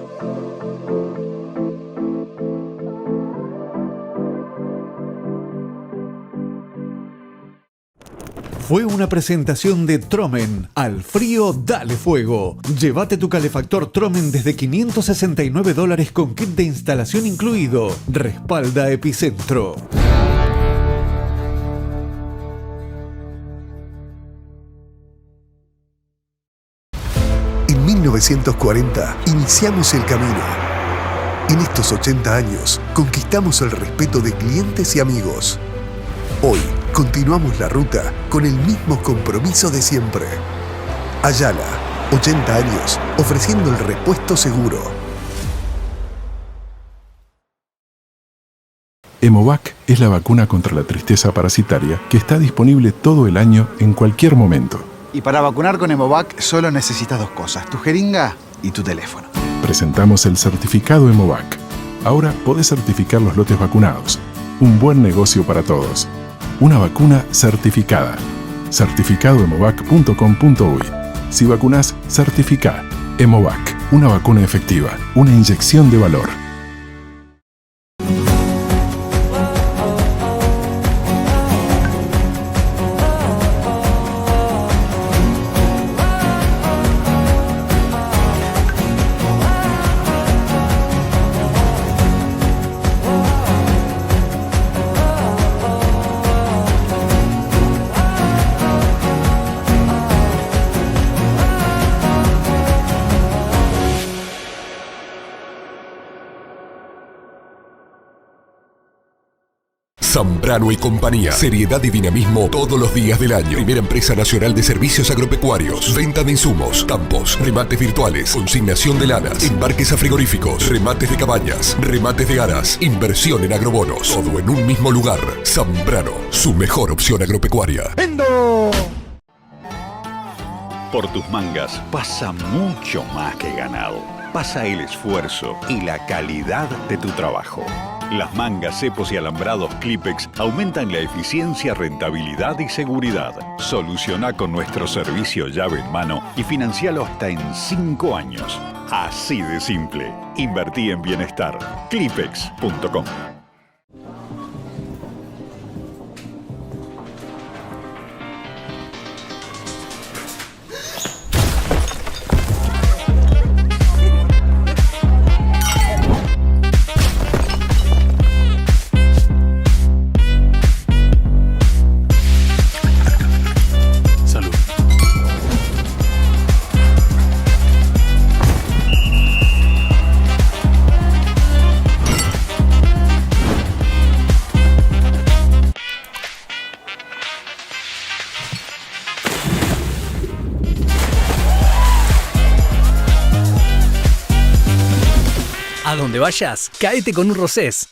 Fue una presentación de Tromen, al frío dale fuego. Llévate tu calefactor Tromen desde $569 con kit de instalación incluido. Respalda Epicentro. En 1940 iniciamos el camino. En estos 80 años conquistamos el respeto de clientes y amigos. Hoy continuamos la ruta con el mismo compromiso de siempre. Ayala, 80 años, ofreciendo el repuesto seguro. Hemovac es la vacuna contra la tristeza parasitaria que está disponible todo el año en cualquier momento. Y para vacunar con Hemovac solo necesitas 2 cosas, tu jeringa y tu teléfono. Presentamos el certificado Emovac. Ahora podés certificar los lotes vacunados. Un buen negocio para todos. Una vacuna certificada. Certificadoemovac.com.uy. Si vacunás, certifica. Emovac, una vacuna efectiva, una inyección de valor. Zambrano y compañía. Seriedad y dinamismo todos los días del año. Primera empresa nacional de servicios agropecuarios. Venta de insumos, campos, remates virtuales, consignación de lanas, embarques a frigoríficos, remates de cabañas, remates de aras, inversión en agrobonos. Todo en un mismo lugar. Zambrano, su mejor opción agropecuaria. ¡Vendo! Por tus mangas pasa mucho más que ganado. Pasa el esfuerzo y la calidad de tu trabajo. Las mangas, cepos y alambrados Clipex aumentan la eficiencia, rentabilidad y seguridad. Soluciona con nuestro servicio llave en mano y financialo hasta en 5 años. Así de simple. Invertí en bienestar. Clipex.com. A donde vayas, caete con un Rosés.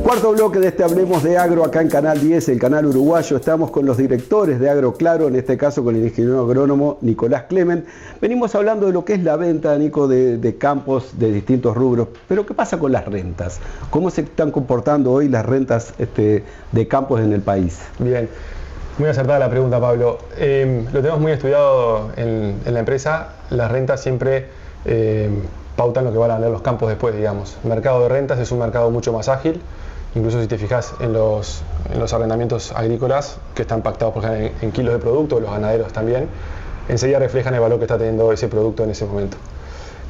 Cuarto bloque de este Hablemos de Agro acá en Canal 10, el canal uruguayo. Estamos con los directores de Agro Claro, en este caso con el ingeniero agrónomo Nicolás Clement. Venimos hablando de lo que es la venta, Nico, de campos de distintos rubros. Pero ¿qué pasa con las rentas? ¿Cómo se están comportando hoy las rentas de campos en el país? Bien, muy acertada la pregunta, Pablo. Lo tenemos muy estudiado en la empresa. Las rentas siempre pautan lo que van a valer los campos después, digamos. El mercado de rentas es un mercado mucho más ágil. Incluso si te fijas en los arrendamientos agrícolas que están pactados por ejemplo, en kilos de producto, los ganaderos también, enseguida reflejan el valor que está teniendo ese producto en ese momento.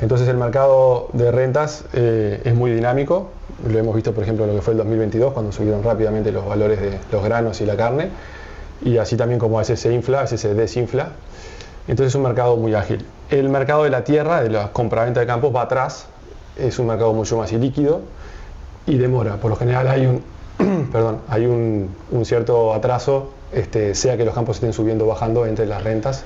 Entonces el mercado de rentas es muy dinámico. Lo hemos visto por ejemplo en lo que fue el 2022 cuando subieron rápidamente los valores de los granos y la carne, y así también como a veces se infla, a veces se desinfla. Entonces es un mercado muy ágil. El mercado de la tierra, de la compraventa de campos, va atrás. Es un mercado mucho más ilíquido y demora. Por lo general hay un cierto atraso, sea que los campos estén subiendo o bajando entre las rentas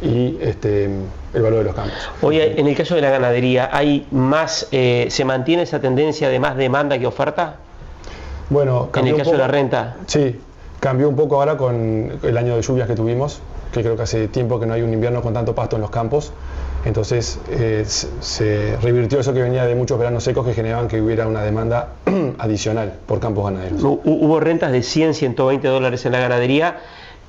y el valor de los campos. Hoy en el caso de la ganadería, ¿hay más, se mantiene esa tendencia de más demanda que oferta? Bueno, en el caso de la renta. Sí, cambió un poco ahora con el año de lluvias que tuvimos, que creo que hace tiempo que no hay un invierno con tanto pasto en los campos. Entonces se revirtió eso que venía de muchos veranos secos que generaban que hubiera una demanda adicional por campos ganaderos. Hubo rentas de 100, 120 dólares en la ganadería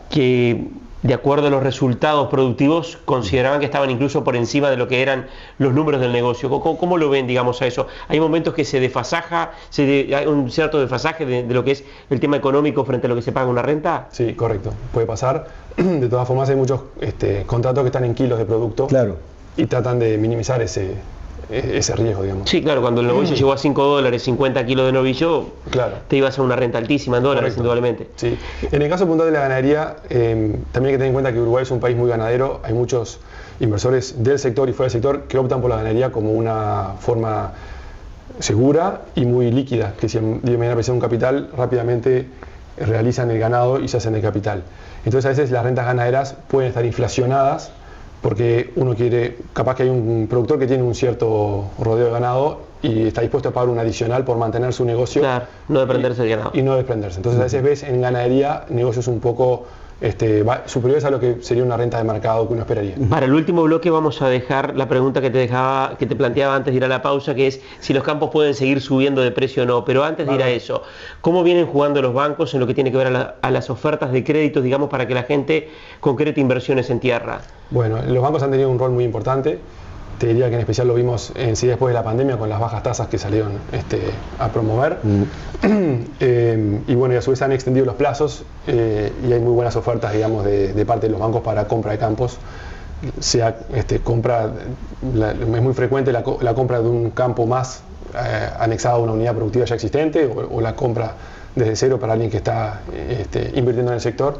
que, de acuerdo a los resultados productivos, consideraban que estaban incluso por encima de lo que eran los números del negocio. ¿Cómo lo ven, digamos, a eso? ¿Hay momentos que se desfasaja, hay un cierto desfasaje de lo que es el tema económico frente a lo que se paga una renta? Sí, correcto, puede pasar. De todas formas hay muchos contratos que están en kilos de producto. Claro. Y tratan de minimizar ese riesgo, digamos. Sí, claro, cuando el novillo llegó a 5 dólares, 50 kilos de novillo, claro, te ibas a una renta altísima en dólares, indudablemente. Sí. En el caso puntual de la ganadería, también hay que tener en cuenta que Uruguay es un país muy ganadero. Hay muchos inversores del sector y fuera del sector que optan por la ganadería como una forma segura y muy líquida, que si de mañana aparece un capital, rápidamente realizan el ganado y se hacen el capital. Entonces a veces las rentas ganaderas pueden estar inflacionadas porque uno quiere, capaz que hay un productor que tiene un cierto rodeo de ganado y está dispuesto a pagar un adicional por mantener su negocio. Claro, no desprenderse del ganado. Y no desprenderse. Entonces a veces ves en ganadería negocios un poco superiores a lo que sería una renta de mercado que uno esperaría. Para el último bloque vamos a dejar la pregunta que te planteaba antes de ir a la pausa, que es si los campos pueden seguir subiendo de precio o no. Pero antes de ir a eso, ¿cómo vienen jugando los bancos en lo que tiene que ver a las ofertas de créditos, digamos, para que la gente concrete inversiones en tierra? Bueno, los bancos han tenido un rol muy importante. Te diría que en especial lo vimos enseguida después de la pandemia con las bajas tasas que salieron a promover. Y bueno, y a su vez han extendido los plazos y hay muy buenas ofertas, digamos, de parte de los bancos para compra de campos. Sea compra, es muy frecuente la compra de un campo más anexado a una unidad productiva ya existente o la compra desde cero para alguien que está invirtiendo en el sector.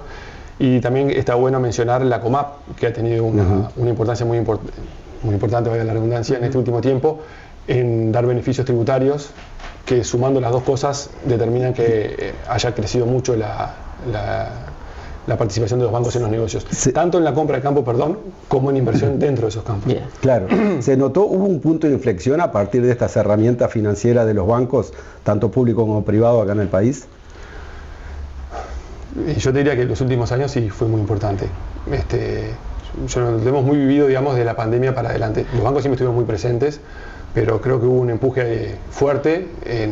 Y también está bueno mencionar la COMAP, que ha tenido una importancia muy importante, valga la redundancia, en este último tiempo, en dar beneficios tributarios que, sumando las dos cosas, determinan que haya crecido mucho la participación de los bancos en los negocios, tanto en la compra de campo, como en inversión dentro de esos campos. Claro, se notó, hubo un punto de inflexión a partir de estas herramientas financieras de los bancos, tanto público como privado acá en el país. Y yo te diría que en los últimos años sí fue muy importante. Lo hemos muy vivido, digamos, de la pandemia para adelante. Los bancos siempre estuvieron muy presentes, pero creo que hubo un empuje fuerte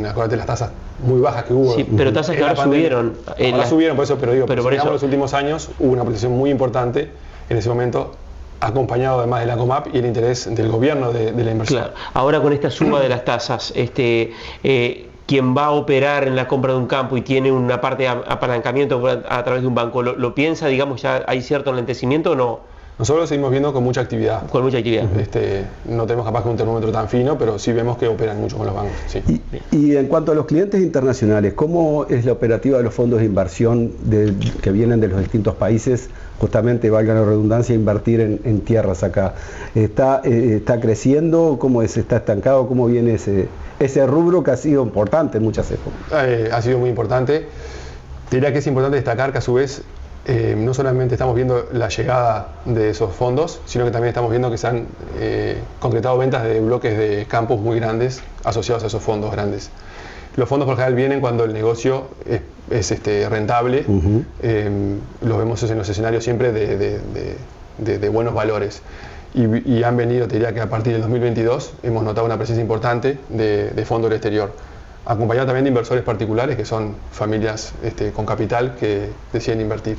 acuérdate las tasas muy bajas que hubo. Sí, pero tasas que ahora subieron. Ahora subieron, por eso, pero digo, pero por eso, en los últimos años hubo una apreciación muy importante en ese momento, acompañado además de la COMAP y el interés del gobierno de la inversión. Claro. Ahora con esta suba de las tasas, quien va a operar en la compra de un campo y tiene una parte de apalancamiento a través de un banco, ¿lo piensa, digamos, ya hay cierto enlentecimiento o no? Nosotros lo seguimos viendo con mucha actividad. Con mucha actividad. No tenemos capaz que un termómetro tan fino, pero sí vemos que operan mucho con los bancos. Sí. Y en cuanto a los clientes internacionales, ¿cómo es la operativa de los fondos de inversión que vienen de los distintos países? Justamente, valga la redundancia, invertir en tierras acá. ¿Está creciendo? ¿Cómo es? ¿Está estancado? ¿Cómo viene ese rubro que ha sido importante en muchas épocas? Ha sido muy importante. Te diría que es importante destacar que a su vez no solamente estamos viendo la llegada de esos fondos, sino que también estamos viendo que se han concretado ventas de bloques de campos muy grandes asociados a esos fondos grandes. Los fondos por general vienen cuando el negocio es rentable. Los vemos en los escenarios siempre de buenos valores. Y han venido, te diría que a partir del 2022 hemos notado una presencia importante de fondos del exterior, acompañado también de inversores particulares que son familias con capital que deciden invertir.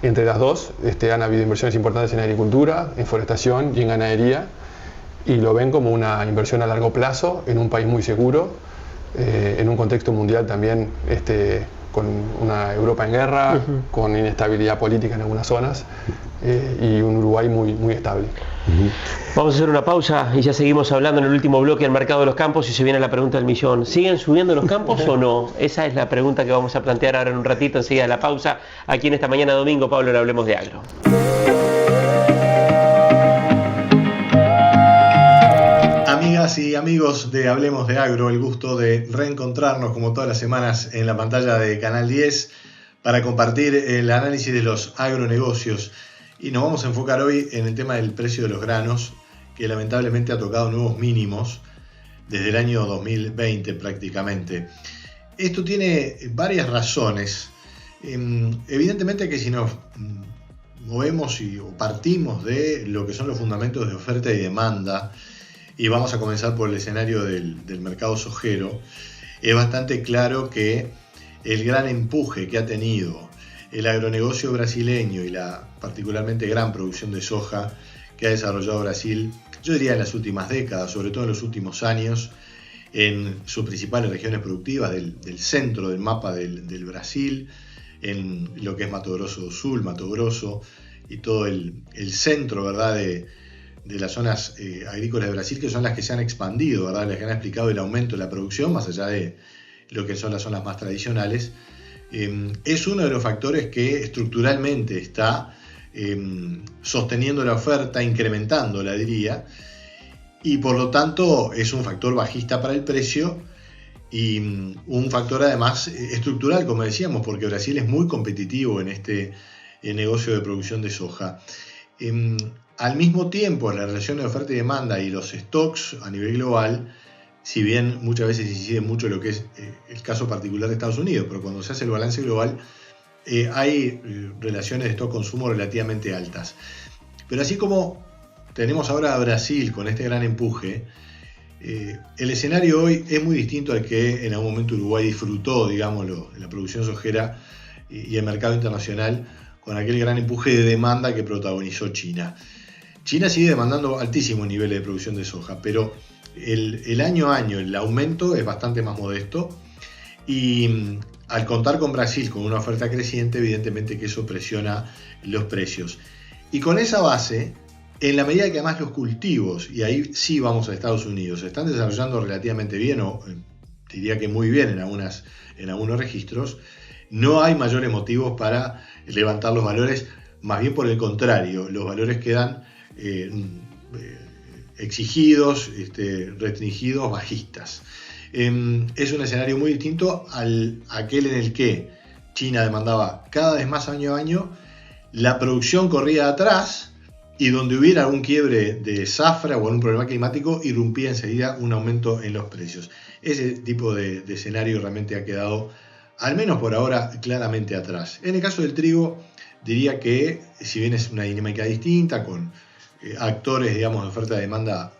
Entre las dos han habido inversiones importantes en agricultura, en forestación y en ganadería, y lo ven como una inversión a largo plazo en un país muy seguro, en un contexto mundial también con una Europa en guerra, con inestabilidad política en algunas zonas y un Uruguay muy estable. Vamos a hacer una pausa y ya seguimos hablando en el último bloque del mercado de los campos y se viene la pregunta del millón. ¿Siguen subiendo los campos o no? Esa es la pregunta que vamos a plantear ahora en un ratito, enseguida de la pausa, aquí en esta mañana domingo, Pablo, le Hablemos de Agro. Amigas y amigos de Hablemos de Agro, el gusto de reencontrarnos como todas las semanas en la pantalla de Canal 10 para compartir el análisis de los agronegocios. Y nos vamos a enfocar hoy en el tema del precio de los granos, que lamentablemente ha tocado nuevos mínimos desde el año 2020 prácticamente. Esto tiene varias razones. Evidentemente que si nos movemos o partimos de lo que son los fundamentos de oferta y demanda, y vamos a comenzar por el escenario del mercado sojero, es bastante claro que el gran empuje que ha tenido el agronegocio brasileño y la particularmente gran producción de soja que ha desarrollado Brasil, yo diría en las últimas décadas, sobre todo en los últimos años, en sus principales regiones productivas del centro del mapa del Brasil, en lo que es Mato Grosso do Sul, Mato Grosso y todo el centro, ¿verdad?, de las zonas agrícolas de Brasil, que son las que se han expandido, ¿verdad?, las que han explicado el aumento de la producción, más allá de lo que son las zonas más tradicionales. Es uno de los factores que estructuralmente está sosteniendo la oferta, incrementándola, diría, y por lo tanto es un factor bajista para el precio y un factor además estructural, como decíamos, porque Brasil es muy competitivo en este negocio de producción de soja. Al mismo tiempo, la relación de oferta y demanda y los stocks a nivel global, si bien muchas veces incide mucho lo que es el caso particular de Estados Unidos, pero cuando se hace el balance global, hay relaciones de stock-consumo relativamente altas. Pero así como tenemos ahora a Brasil con este gran empuje, el escenario hoy es muy distinto al que en algún momento Uruguay disfrutó, digámoslo, en la producción sojera y el mercado internacional, con aquel gran empuje de demanda que protagonizó China. China sigue demandando altísimos niveles de producción de soja, pero el año a año el aumento es bastante más modesto y al contar con Brasil con una oferta creciente, evidentemente que eso presiona los precios. Y con esa base, en la medida que además los cultivos, y ahí sí vamos a Estados Unidos, se están desarrollando relativamente bien, o diría que muy bien en algunos registros, no hay mayores motivos para levantar los valores, más bien por el contrario, los valores quedan exigidos, restringidos, bajistas. Es un escenario muy distinto a aquel en el que China demandaba cada vez más año a año, la producción corría atrás y donde hubiera algún quiebre de zafra o algún problema climático, irrumpía enseguida un aumento en los precios. Ese tipo de escenario realmente ha quedado, al menos por ahora, claramente atrás. En el caso del trigo, diría que si bien es una dinámica distinta, con actores, digamos, de oferta y demanda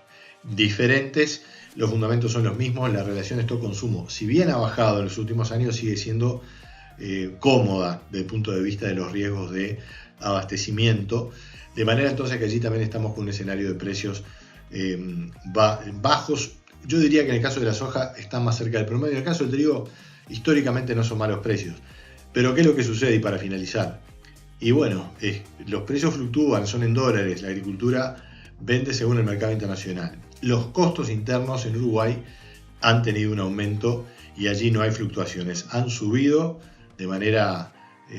diferentes, los fundamentos son los mismos. La relación stock-consumo, si bien ha bajado en los últimos años, sigue siendo cómoda desde el punto de vista de los riesgos de abastecimiento, de manera entonces que allí también estamos con un escenario de precios bajos. Yo diría que en el caso de la soja están más cerca del promedio. En el caso del trigo, históricamente no son malos precios. Pero ¿qué es lo que sucede? Y para finalizar, y bueno, los precios fluctúan, son en dólares, la agricultura vende según el mercado internacional. Los costos internos en Uruguay han tenido un aumento y allí no hay fluctuaciones. Han subido de manera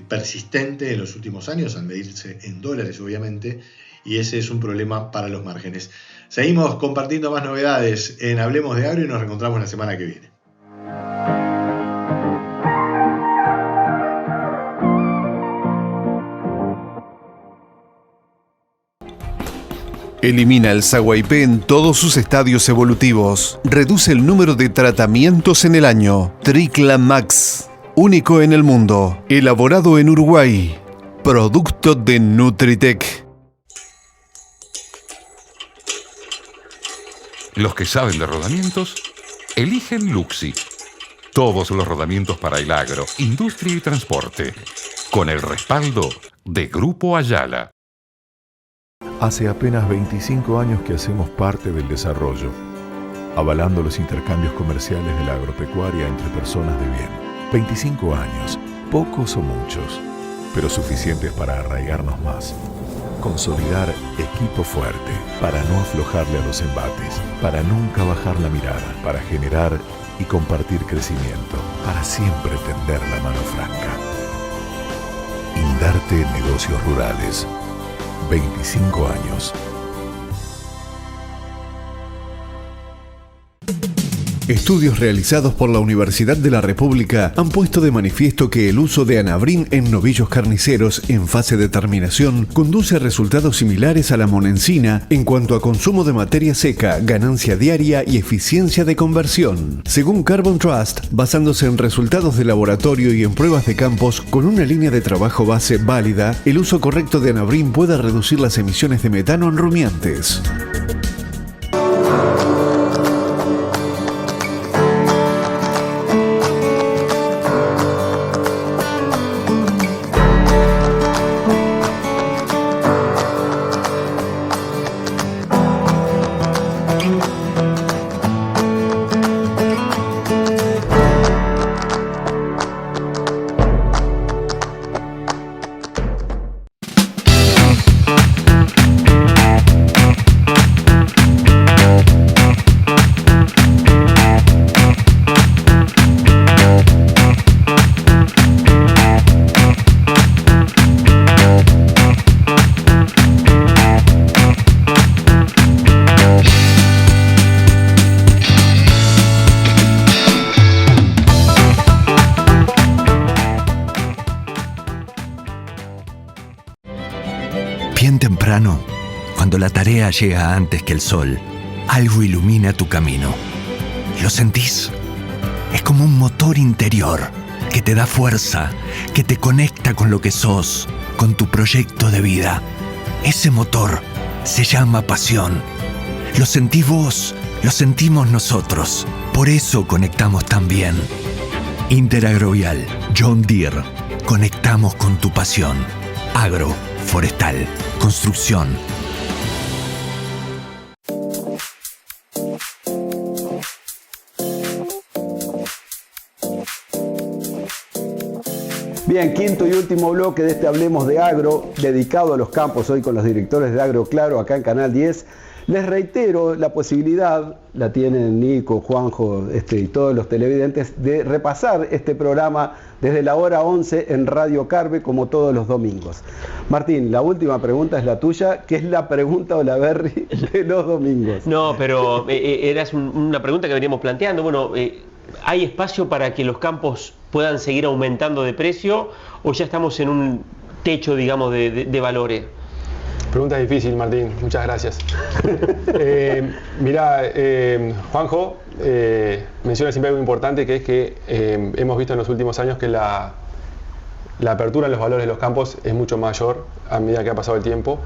persistente en los últimos años, al medirse en dólares obviamente, y ese es un problema para los márgenes. Seguimos compartiendo más novedades en Hablemos de Agro y nos reencontramos la semana que viene. Elimina el Saguaipé en todos sus estadios evolutivos. Reduce el número de tratamientos en el año. Tricla Max. Único en el mundo. Elaborado en Uruguay. Producto de Nutritec. Los que saben de rodamientos, eligen Luxi. Todos los rodamientos para el agro, industria y transporte. Con el respaldo de Grupo Ayala. Hace apenas 25 años que hacemos parte del desarrollo, avalando los intercambios comerciales de la agropecuaria entre personas de bien. 25 años, pocos o muchos, pero suficientes para arraigarnos más. Consolidar equipo fuerte, para no aflojarle a los embates, para nunca bajar la mirada, para generar y compartir crecimiento, para siempre tender la mano franca. Indarte Negocios Rurales. 25 años. Estudios realizados por la Universidad de la República han puesto de manifiesto que el uso de Anabrin en novillos carniceros en fase de terminación conduce a resultados similares a la monencina en cuanto a consumo de materia seca, ganancia diaria y eficiencia de conversión. Según Carbon Trust, basándose en resultados de laboratorio y en pruebas de campos con una línea de trabajo base válida, el uso correcto de Anabrin puede reducir las emisiones de metano en rumiantes. Cuando la tarea llega antes que el sol, algo ilumina tu camino. ¿Lo sentís? Es como un motor interior que te da fuerza, que te conecta con lo que sos, con tu proyecto de vida. Ese motor se llama pasión. Lo sentís vos, lo sentimos nosotros. Por eso conectamos tan bien. Interagrovial, John Deere. Conectamos con tu pasión. Agro, forestal, construcción. Bien, quinto y último bloque de este Hablemos de Agro, dedicado a los campos, hoy con los directores de Agro Claro, acá en Canal 10. Les reitero la posibilidad, la tienen Nico, Juanjo y todos los televidentes, de repasar este programa desde la hora 11 en Radio Carve, como todos los domingos. Martín, la última pregunta es la tuya, que es la pregunta Olaverri de los domingos. No, pero era una pregunta que veníamos planteando. Bueno, ¿hay espacio para que los campos puedan seguir aumentando de precio o ya estamos en un techo, digamos, de valores? Pregunta difícil, Martín. Muchas gracias. Mirá, Juanjo menciona siempre algo importante, que es que hemos visto en los últimos años que la apertura en los valores de los campos es mucho mayor a medida que ha pasado el tiempo.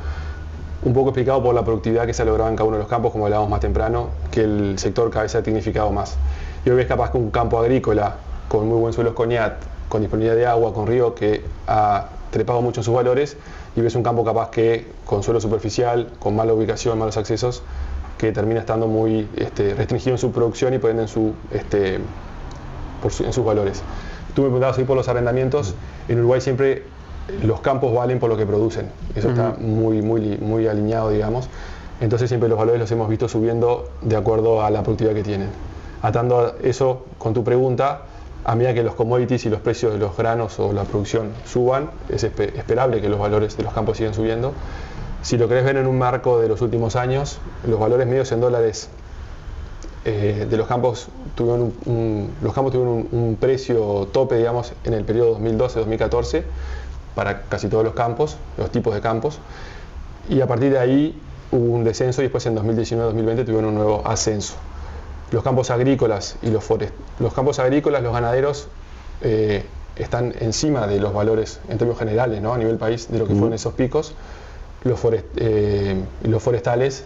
Un poco explicado por la productividad que se ha logrado en cada uno de los campos, como hablábamos más temprano, que el sector cada vez se ha tecnificado más. Y hoy ves capaz que un campo agrícola con muy buen suelo esconiat, con disponibilidad de agua, con río, que ha trepado mucho en sus valores, y ves un campo capaz que con suelo superficial, con mala ubicación, malos accesos, que termina estando muy restringido en su producción y por ende en sus valores. Tú me preguntabas hoy por los arrendamientos. En Uruguay siempre los campos valen por lo que producen. Eso está muy alineado, digamos. Entonces siempre los valores los hemos visto subiendo de acuerdo a la productividad que tienen. Atando eso con tu pregunta, a medida que los commodities y los precios de los granos o la producción suban, es esperable que los valores de los campos sigan subiendo. Si lo querés ver en un marco de los últimos años, los valores medios en dólares de los campos tuvieron un precio tope, digamos, en el periodo 2012-2014 para casi todos los campos, los tipos de campos, y a partir de ahí hubo un descenso y después en 2019-2020 tuvieron un nuevo ascenso. Los campos agrícolas y los campos agrícolas, los ganaderos están encima de los valores en términos generales, ¿no? A nivel país, de lo que fueron esos picos. Los forestales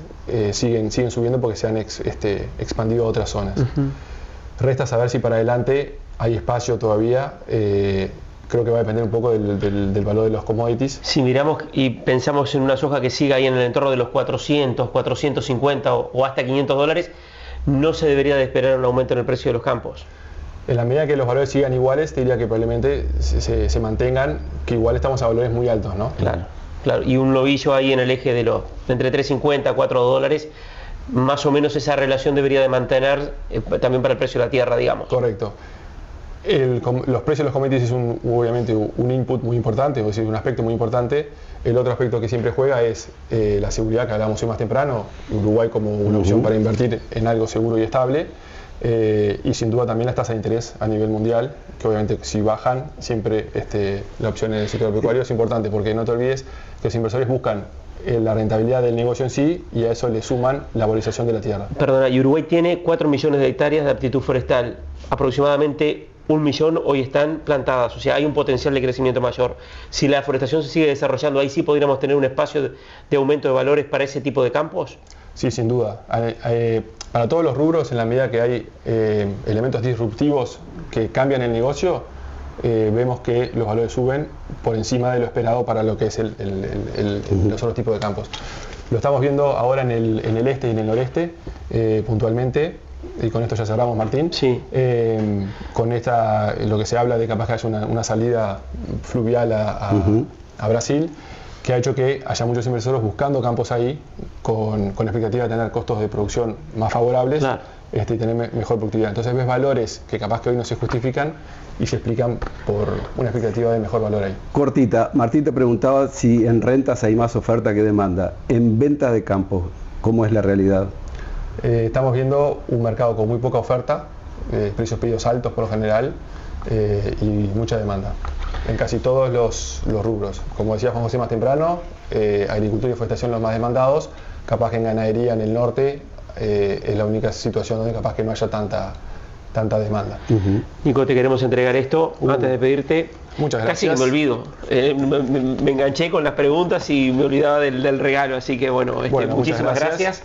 siguen subiendo porque se han expandido a otras zonas. Resta saber si para adelante hay espacio todavía. Creo que va a depender un poco del valor de los commodities. Si miramos y pensamos en una soja que siga ahí en el entorno de los 400, 450 o hasta 500 dólares, ¿no se debería de esperar un aumento en el precio de los campos? En la medida que los valores sigan iguales, te diría que probablemente se mantengan, que igual estamos a valores muy altos, ¿no? Claro, y un novillo ahí en el eje de entre 3.50 a 4 dólares, más o menos esa relación debería de mantener también para el precio de la tierra, digamos. Correcto. Los precios de los commodities es obviamente un input muy importante, es decir, un aspecto muy importante. El otro aspecto que siempre juega es la seguridad, que hablábamos hoy más temprano, Uruguay como una opción para invertir en algo seguro y estable, y sin duda también las tasas de interés a nivel mundial, que obviamente si bajan, siempre la opción en el sector pecuario es importante, porque no te olvides que los inversores buscan la rentabilidad del negocio en sí y a eso le suman la valorización de la tierra. Perdona, y Uruguay tiene 4 millones de hectáreas de aptitud forestal, aproximadamente 1 millón hoy están plantadas, o sea, hay un potencial de crecimiento mayor. Si la forestación se sigue desarrollando, ahí sí podríamos tener un espacio de aumento de valores para ese tipo de campos. Sí, sin duda. Para todos los rubros, en la medida que hay elementos disruptivos que cambian el negocio, vemos que los valores suben por encima de lo esperado para lo que es los otros tipos de campos. Lo estamos viendo ahora en el este y en el noreste, puntualmente. Y con esto ya cerramos, Martín. Sí. Con lo que se habla de capaz que haya una salida fluvial a Brasil, que ha hecho que haya muchos inversores buscando campos ahí con la expectativa de tener costos de producción más favorables y tener mejor productividad. Entonces ves valores que capaz que hoy no se justifican y se explican por una expectativa de mejor valor ahí. Cortita, Martín te preguntaba si en rentas hay más oferta que demanda. En ventas de campo, ¿cómo es la realidad? Estamos viendo un mercado con muy poca oferta, precios pedidos altos por lo general y mucha demanda. en casi todos los rubros. Como decía Juan José más temprano, agricultura y forestación los más demandados, capaz que en ganadería en el norte es la única situación donde capaz que no haya tanta demanda. Nico, te queremos entregar esto. Antes de pedirte, muchas casi gracias. que me olvido. Me enganché con las preguntas y me olvidaba del regalo, así que bueno, muchísimas gracias.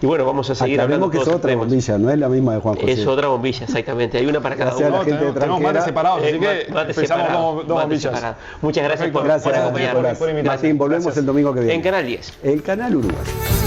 Y bueno, vamos a seguir hablando. Que es otra bombilla, no es la misma de Juan José. Es otra bombilla, exactamente. Hay una para cada uno. Tenemos mates separados, así que empezamos dos bombillas. Separados. Muchas gracias por acompañarnos. Martín, volvemos el domingo que viene. En Canal 10. El Canal Uruguay.